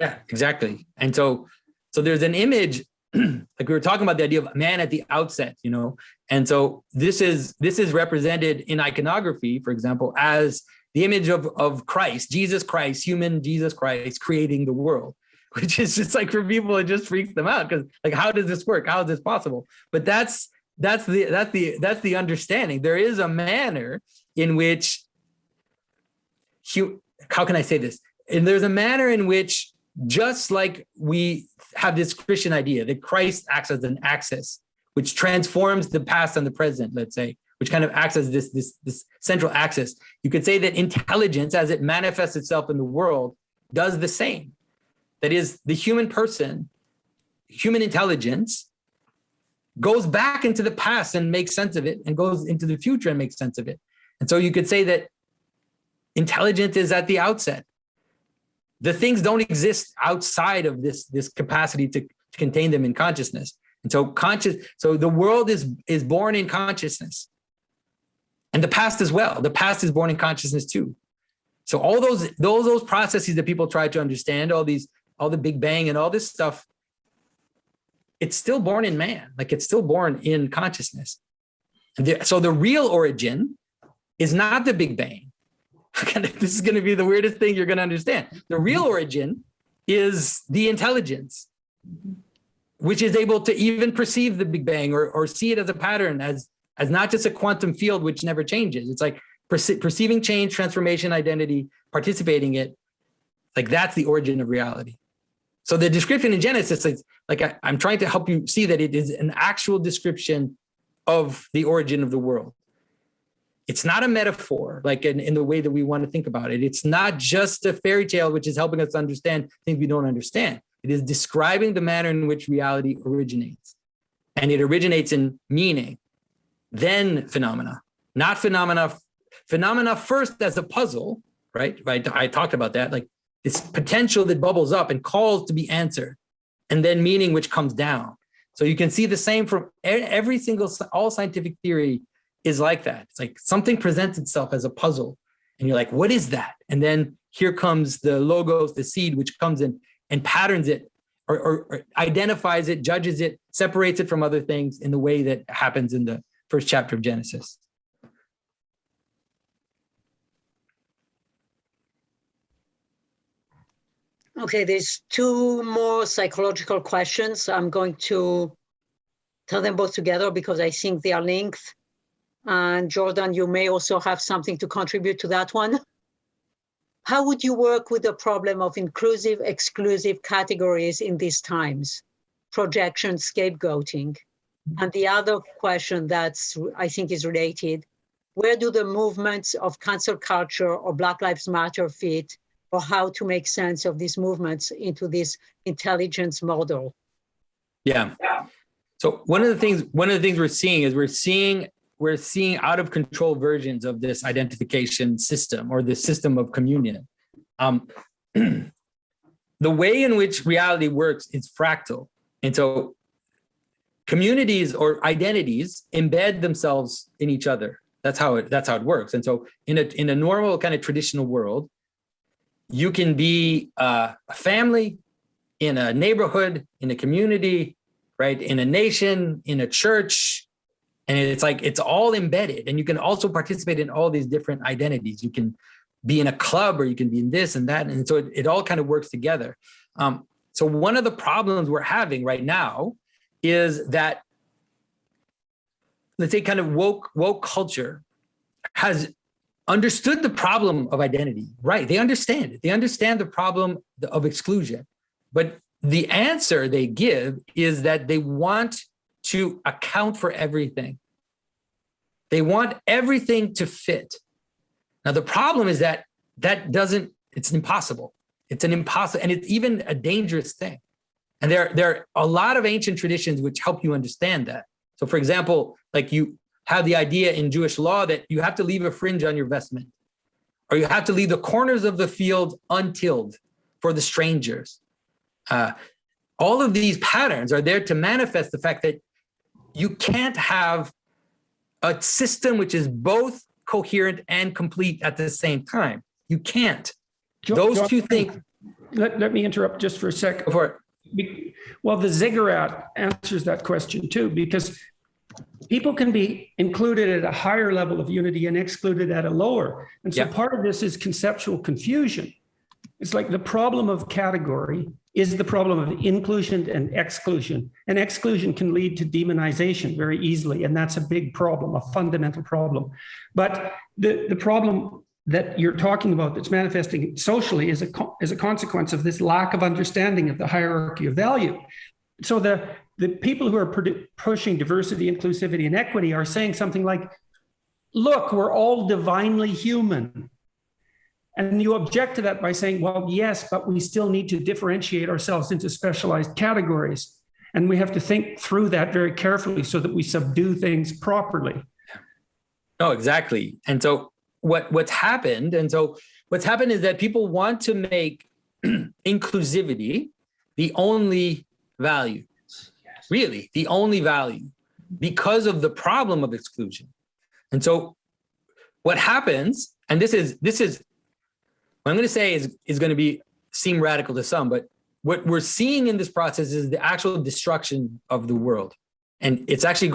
Yeah, exactly. And so there's an image, like we were talking about the idea of man at the outset, and so this is represented in iconography, for example, as the image of Christ, Jesus Christ, human Jesus Christ creating the world, which is just like, for people, it just freaks them out, because like, how does this work? How is this possible? But that's the understanding. There is a manner in which how can I say this? And there's a manner in which, just like we have this Christian idea that Christ acts as an axis, which transforms the past and the present, let's say, which kind of acts as this central axis. You could say that intelligence, as it manifests itself in the world, does the same. That is, the human person, human intelligence, goes back into the past and makes sense of it, and goes into the future and makes sense of it. And so you could say that intelligence is at the outset. The things don't exist outside of this capacity to contain them in consciousness. And so so the world is born in consciousness. And the past as well. The past is born in consciousness too. So all those processes that people try to understand, all the Big Bang and all this stuff, it's still born in man. Like, it's still born in consciousness. So the real origin is not the Big Bang. This is going to be the weirdest thing you're going to understand. The real origin is the intelligence, which is able to even perceive the Big Bang or see it as a pattern, as not just a quantum field which never changes. It's like perceiving change, transformation, identity, participating it. Like, that's the origin of reality. So the description in Genesis, I'm trying to help you see that it is an actual description of the origin of the world. It's not a metaphor, like in the way that we want to think about it. It's not just a fairy tale, which is helping us understand things we don't understand. It is describing the manner in which reality originates. And it originates in meaning, then phenomena, not phenomena. Phenomena first as a puzzle, right? I talked about that, like this potential that bubbles up and calls to be answered, and then meaning which comes down. So you can see the same from all scientific theory is like that. It's like something presents itself as a puzzle, and you're like, what is that? And then here comes the logos, the seed, which comes in and patterns it or identifies it, judges it, separates it from other things in the way that happens in the first chapter of Genesis. Okay, there's two more psychological questions. I'm going to tell them both together because I think they are linked. And Jordan, you may also have something to contribute to that one. How would you work with the problem of inclusive, exclusive categories in these times? Projection, scapegoating. And the other question that's, I think, is related, where do the movements of cancel culture or Black Lives Matter fit, or how to make sense of these movements into this intelligence model? Yeah. So one of the things we're seeing is we're seeing out of control versions of this identification system or this system of communion. The way in which reality works is fractal. And so communities or identities embed themselves in each other. That's how it works. And so in a normal kind of traditional world, you can be a family, in a neighborhood, in a community, right? In a nation, in a church. And it's like, it's all embedded. And you can also participate in all these different identities. You can be in a club, or you can be in this and that. And so it all kind of works together. So one of the problems we're having right now is that, let's say, kind of woke culture has understood the problem of identity, right? They understand it. They understand the problem of exclusion. But the answer they give is that they want to account for everything. They want everything to fit. Now, the problem is that it's impossible. It's an impossible, and it's even a dangerous thing. And there are a lot of ancient traditions which help you understand that. So, for example, like you have the idea in Jewish law that you have to leave a fringe on your vestment, or you have to leave the corners of the field untilled for the strangers. All of these patterns are there to manifest the fact that you can't have a system which is both coherent and complete at the same time. You can't. Those two things. Let me interrupt just for a second. Go for it. Well, the ziggurat answers that question too, because people can be included at a higher level of unity and excluded at a lower. And so part of this is conceptual confusion. It's like the problem of category is the problem of inclusion and exclusion. And exclusion can lead to demonization very easily. And that's a big problem, a fundamental problem. But the problem that you're talking about that's manifesting socially is a consequence of this lack of understanding of the hierarchy of value. So the people who are pushing diversity, inclusivity, and equity are saying something like, look, we're all divinely human. And you object to that by saying, well, yes, but we still need to differentiate ourselves into specialized categories. And we have to think through that very carefully so that we subdue things properly. No, exactly. And so what's happened is that people want to make inclusivity the only value, really the only value, because of the problem of exclusion. And so what happens, and this is what I'm going to say is going to seem radical to some, but what we're seeing in this process is the actual destruction of the world. And it's actually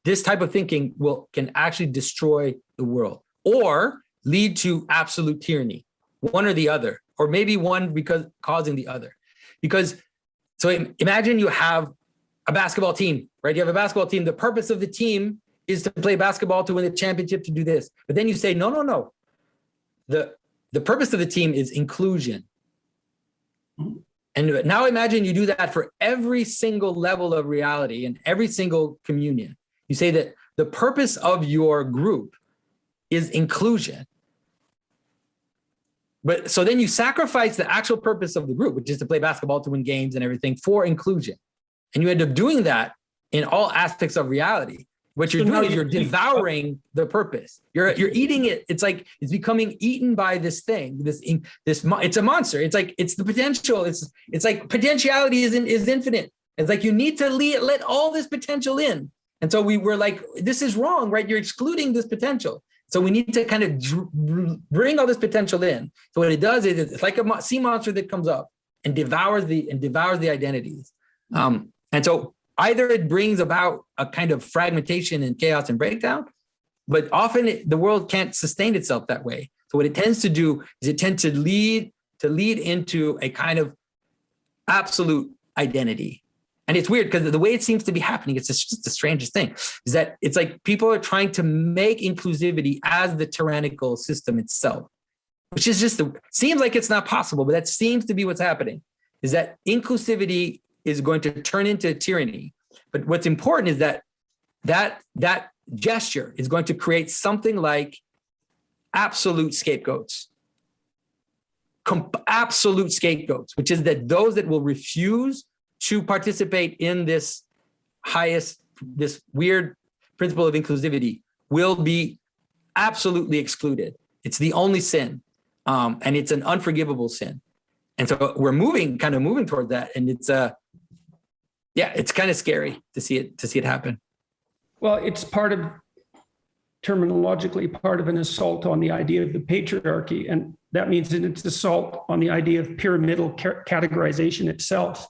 this type of thinking can actually destroy the world or lead to absolute tyranny, one or the other, or maybe one causing the other. So imagine you have a basketball team, right? You have a basketball team. The purpose of the team is to play basketball, to win the championship, to do this. But then you say, no. The purpose of the team is inclusion. And now imagine you do that for every single level of reality and every single communion. You say that the purpose of your group is inclusion. But so then you sacrifice the actual purpose of the group, which is to play basketball, to win games and everything, for inclusion. And you end up doing that in all aspects of reality. What you're doing is you're devouring the purpose. You're eating it. It's like it's becoming eaten by this thing. It's a monster. It's the potential. It's like potentiality is infinite. It's like you need to let all this potential in. And so we were like, this is wrong, right? You're excluding this potential. So we need to kind of bring all this potential in. So what it does is it's like a sea monster that comes up and devours the identities. And so either it brings about a kind of fragmentation and chaos and breakdown, but often the world can't sustain itself that way. So what it tends to do is it tends to lead into a kind of absolute identity. And it's weird because the way it seems to be happening, it's just the strangest thing, is that it's like people are trying to make inclusivity as the tyrannical system itself, which is seems like it's not possible, but that seems to be what's happening, is that inclusivity is going to turn into tyranny. But what's important is that gesture is going to create something like absolute scapegoats. Absolute scapegoats, which is that those that will refuse to participate in this weird principle of inclusivity will be absolutely excluded. It's the only sin, and it's an unforgivable sin. And so we're moving towards that, and it's it's kind of scary to see it happen. Well, it's terminologically part of an assault on the idea of the patriarchy, and that means that it's assault on the idea of pyramidal categorization itself,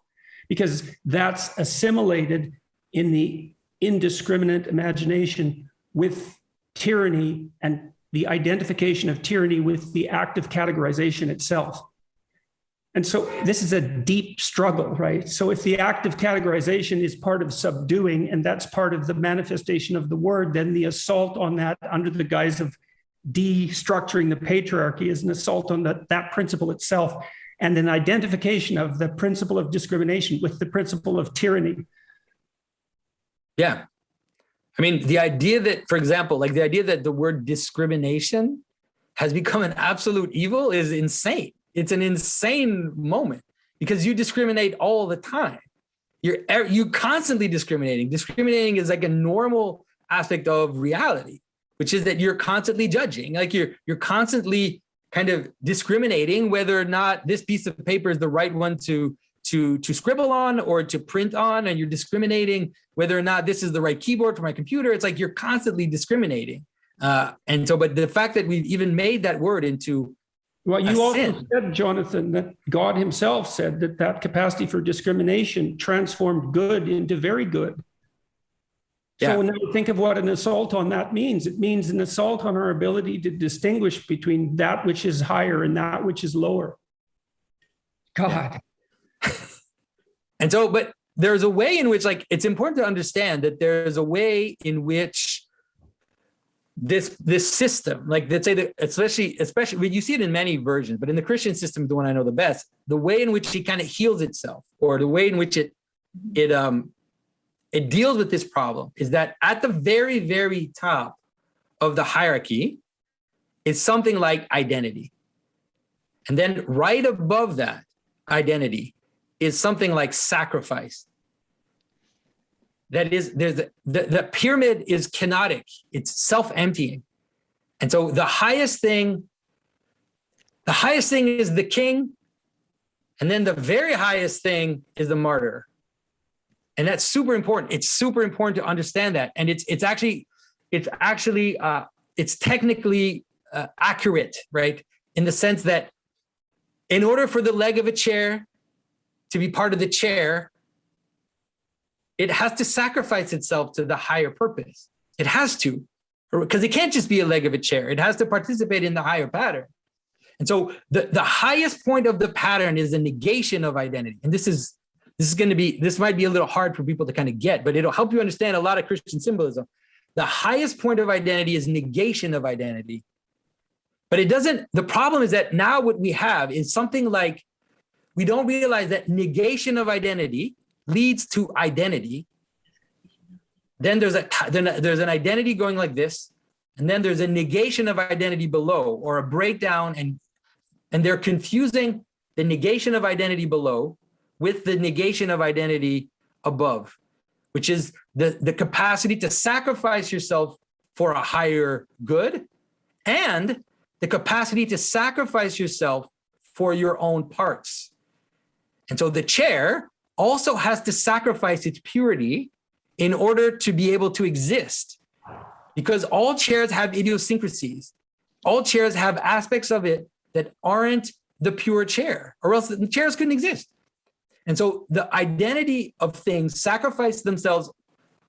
because that's assimilated in the indiscriminate imagination with tyranny and the identification of tyranny with the act of categorization itself. And so this is a deep struggle, right? So if the act of categorization is part of subduing, and that's part of the manifestation of the word, then the assault on that under the guise of destructuring the patriarchy is an assault on that principle itself, and an identification of the principle of discrimination with the principle of tyranny. Yeah. I mean, the idea that, for example, like the idea that the word discrimination has become an absolute evil is insane. It's an insane moment because you discriminate all the time. You're constantly discriminating. Discriminating is like a normal aspect of reality, which is that you're constantly judging. Like you're constantly kind of discriminating whether or not this piece of paper is the right one to scribble on or to print on, and you're discriminating whether or not this is the right keyboard for my computer. It's like you're constantly discriminating. But the fact that we've even made that word into well, you also said, Jonathan, that God himself said that capacity for discrimination transformed good into very good. So now think of what an assault on that means. It means an assault on our ability to distinguish between that which is higher and that which is lower. God. Yeah. And so, but there's a way in which, like, it's important to understand that there's a way in which this system, like let's say that especially when you see it in many versions, but in the Christian system, the one I know the best, the way in which it kind of heals itself, or the way in which it it deals with this problem, is that at the very, very top of the hierarchy is something like identity. And then right above that identity is something like sacrifice. That is, there's the pyramid is kenotic, it's self-emptying. And so the highest thing is the king, and then the very highest thing is the martyr. And that's super important. It's super important to understand that. And it's technically accurate, right? In the sense that in order for the leg of a chair to be part of the chair, it has to sacrifice itself to the higher purpose. It has to, because it can't just be a leg of a chair. It has to participate in the higher pattern. And so the highest point of the pattern is the negation of identity. And this might be a little hard for people to kind of get, but it'll help you understand a lot of Christian symbolism. The highest point of identity is negation of identity. But the problem is that now what we have is something like, we don't realize that negation of identity leads to identity. Then there's an identity going like this, and then there's a negation of identity below, or a breakdown, and they're confusing the negation of identity below with the negation of identity above, which is the capacity to sacrifice yourself for a higher good, and the capacity to sacrifice yourself for your own parts. And so the chair also has to sacrifice its purity in order to be able to exist, because all chairs have idiosyncrasies. All chairs have aspects of it that aren't the pure chair, or else the chairs couldn't exist. And so the identity of things sacrifice themselves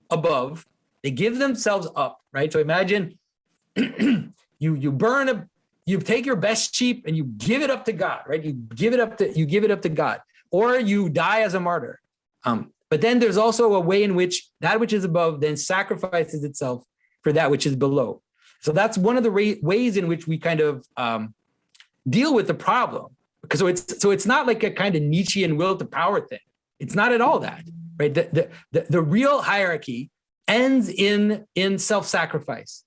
above, they give themselves up, right? So imagine you take your best sheep and you give it up to God, right? You give it up to God, or you die as a martyr. But then there's also a way in which that which is above then sacrifices itself for that which is below. So that's one of the ways in which we kind of deal with the problem. So it's not like a kind of Nietzschean will to power thing. It's not at all that, right? The real hierarchy ends in self-sacrifice,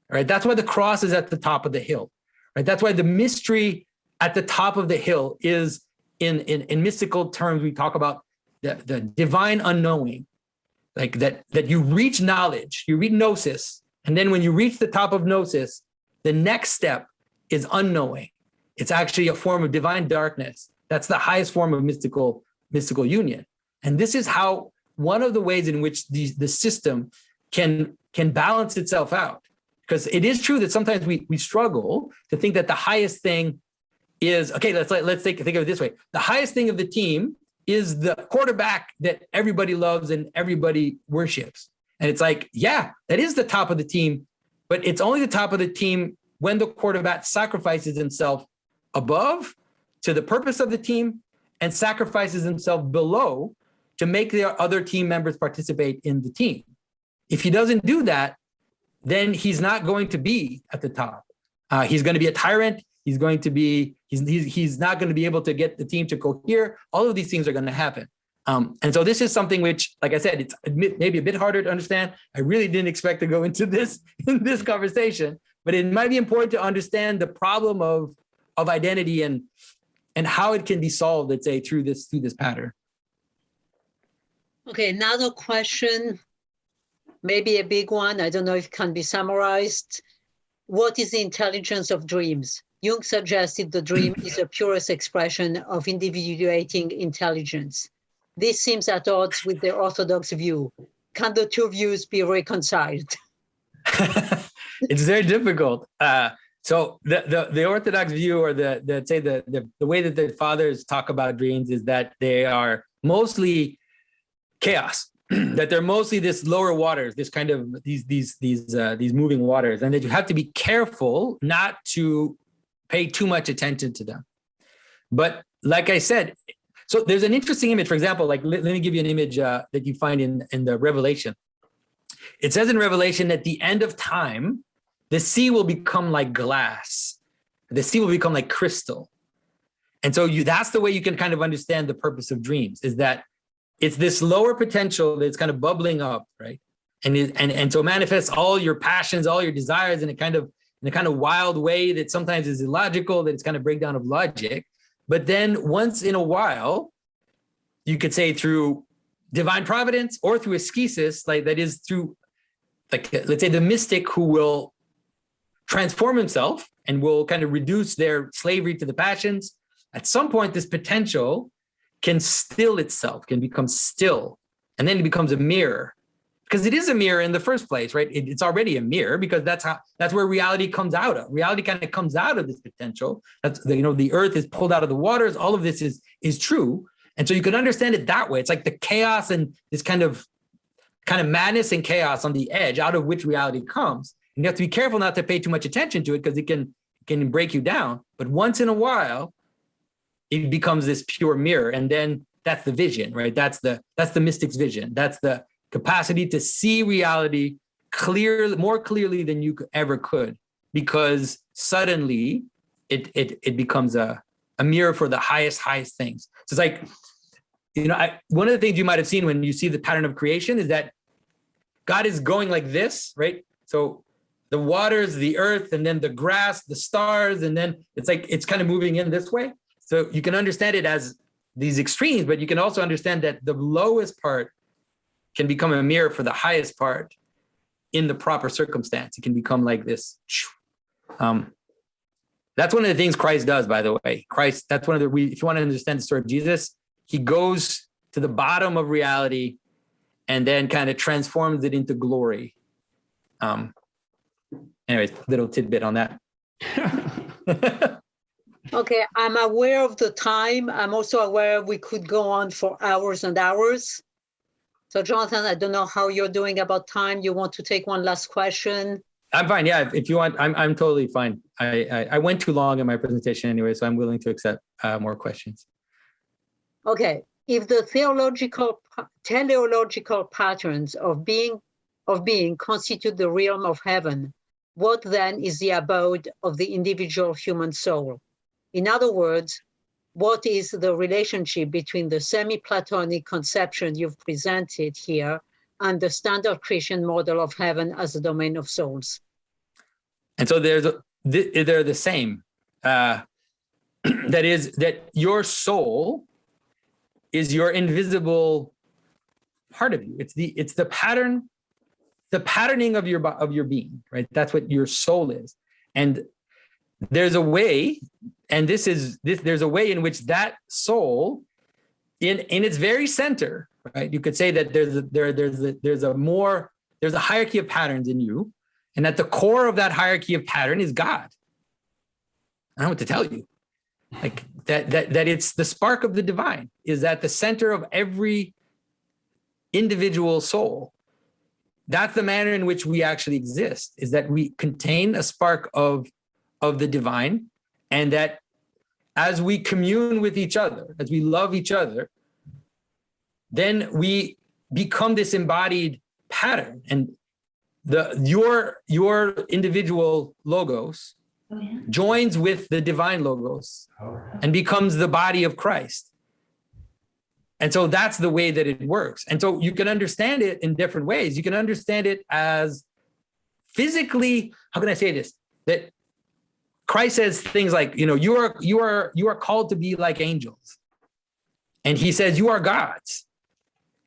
right? That's why the cross is at the top of the hill, right? That's why the mystery at the top of the hill is, in mystical terms, we talk about the divine unknowing, like that you reach knowledge, you reach gnosis, and then when you reach the top of gnosis, the next step is unknowing. It's actually a form of divine darkness. That's the highest form of mystical union. And this is how one of the ways in which the system can balance itself out. Because it is true that sometimes we struggle to think that the highest thing is, okay, let's think of it this way. The highest thing of the team is the quarterback that everybody loves and everybody worships. And it's like, yeah, that is the top of the team, but it's only the top of the team when the quarterback sacrifices himself above to the purpose of the team and sacrifices himself below to make the other team members participate in the team. If he doesn't do that, then he's not going to be at the top. He's going to be a tyrant. He's not going to be able to get the team to cohere. All of these things are going to happen. And so this is something which, like I said, it's maybe a bit harder to understand. I really didn't expect to go into this in this conversation, but it might be important to understand the problem of identity and how it can be solved, let's say, through this pattern. Okay, another question, maybe a big one. I don't know if it can be summarized. What is the intelligence of dreams? Jung suggested the dream is the purest expression of individuating intelligence. This seems at odds with the orthodox view. Can the two views be reconciled? It's very difficult. So the orthodox view, or the way that the fathers talk about dreams, is that they are mostly chaos, that they're mostly this lower waters, this kind of these moving waters, and that you have to be careful not to pay too much attention to them. But like I said, so there's an interesting image. For example, like let me give you an image that you find in the Revelation. It says in Revelation, at the end of time, the sea will become like glass. The sea will become like crystal. And so that's the way you can kind of understand the purpose of dreams, is that it's this lower potential that's kind of bubbling up, right? And so it manifests all your passions, all your desires in a kind of wild way that sometimes is illogical, that it's kind of breakdown of logic. But then once in a while, you could say through divine providence or through ascesis, like that is through, like, let's say the mystic who will transform himself and will kind of reduce their slavery to the passions. At some point, this potential can still itself, can become still, and then it becomes a mirror. Because it is a mirror in the first place, right? It's already a mirror because that's where reality comes out of. Reality kind of comes out of this potential. That's the earth is pulled out of the waters. All of this is true, and so you can understand it that way. It's like the chaos and this kind of madness and chaos on the edge, out of which reality comes. And you have to be careful not to pay too much attention to it because it can break you down. But once in a while, it becomes this pure mirror, and then that's the vision, right? That's the mystic's vision. That's the capacity to see reality more clearly than you ever could, because suddenly it becomes a mirror for the highest things. So it's like, one of the things you might have seen when you see the pattern of creation is that God is going like this, right? So the waters, the earth, and then the grass, the stars, and then it's like it's kind of moving in this way. So you can understand it as these extremes, but you can also understand that the lowest part can become a mirror for the highest part in the proper circumstance. It can become like this. That's one of the things Christ does, by the way. Christ, that's one of the, if you want to understand the story of Jesus, he goes to the bottom of reality and then kind of transforms it into glory. Anyways, little tidbit on that. Okay, I'm aware of the time. I'm also aware we could go on for hours and hours. So Jonathan, I don't know how you're doing about time. You want to take one last question? I'm fine. Yeah, if you want, I'm totally fine. I went too long in my presentation anyway, so I'm willing to accept more questions. Okay, if the teleological patterns of being constitute the realm of heaven, what then is the abode of the individual human soul? In other words, what is the relationship between the semi-Platonic conception you've presented here and the standard Christian model of heaven as a domain of souls? And so they're the same. That is, that your soul is your invisible part of you. It's the patterning of your being, right? That's what your soul is. And there's a way, and there's a way in which that soul, in its very center, right? You could say that there's a hierarchy of patterns in you, and at the core of that hierarchy of pattern is God. I don't know what to tell you. Like that it's the spark of the divine is at the center of every individual soul. That's the manner in which we actually exist, is that we contain a spark of the divine, and that as we commune with each other, as we love each other, then we become this embodied pattern, and your individual logos joins with the divine logos and becomes the body of Christ. And so that's the way that it works. And so you can understand it in different ways. You can understand it as physically, how can I say this? That Christ says things like, you are called to be like angels. And he says, you are gods.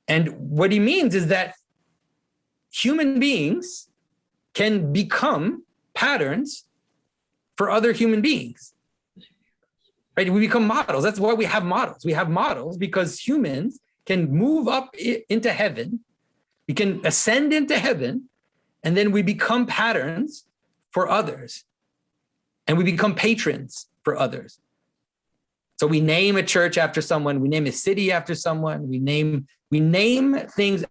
And what he means is that human beings can become patterns for other human beings. Right? We become models. That's why we have models. We have models because humans can move up into heaven. We can ascend into heaven, and then we become patterns for others. And we become patrons for others. So we name a church after someone, we name a city after someone, we name things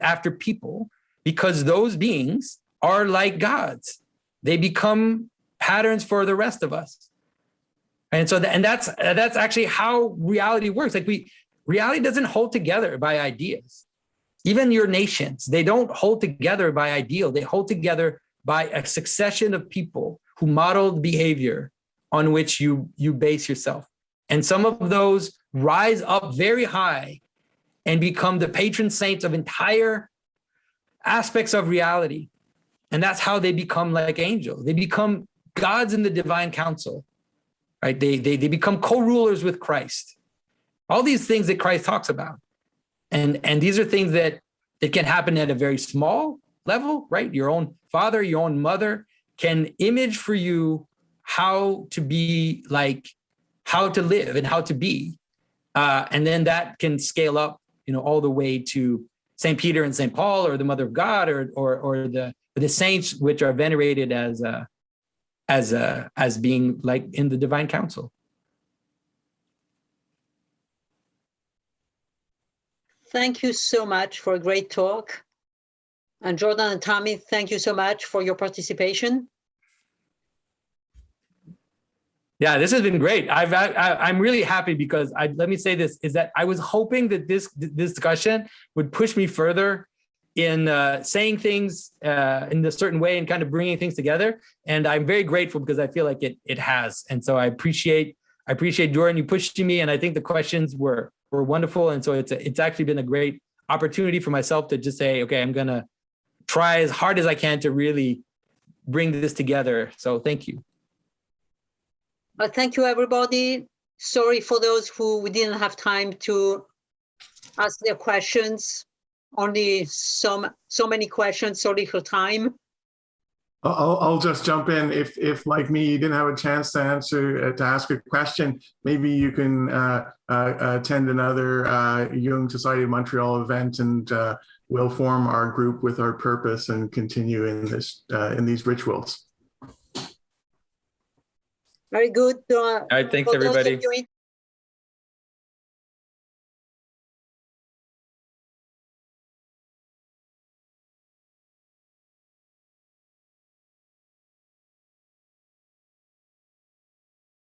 after people because those beings are like gods. They become patterns for the rest of us. And so that's actually how reality works. Like reality doesn't hold together by ideas. Even your nations, they don't hold together by ideal. They hold together by a succession of people who modeled behavior on which you base yourself. And some of those rise up very high and become the patron saints of entire aspects of reality. And that's how they become like angels. They become gods in the divine council, right? They become co-rulers with Christ. All these things that Christ talks about. And these are things that can happen at a very small level, right? Your own father, your own mother can image for you how to be like, how to live and how to be. And then that can scale up, all the way to St. Peter and St. Paul, or the Mother of God, or the saints, which are venerated as being like in the divine council. Thank you so much for a great talk. And Jordan and Tommy, thank you so much for your participation. Yeah, this has been great. I'm really happy because let me say this, is that I was hoping that this discussion would push me further in saying things in a certain way and kind of bringing things together. And I'm very grateful because I feel like it has. And so I appreciate Jordan, you pushing me, and I think the questions were wonderful. And so it's actually been a great opportunity for myself to just say, okay, I'm gonna try as hard as I can to really bring this together. So thank you. Thank you, everybody. Sorry for those who we didn't have time to ask their questions. Only so many questions, so little time. I'll just jump in. If like me, you didn't have a chance to ask a question, maybe you can attend another Jung Society of Montreal event, and we'll form our group with our purpose and continue in these rituals. Very good. All right, thanks everybody.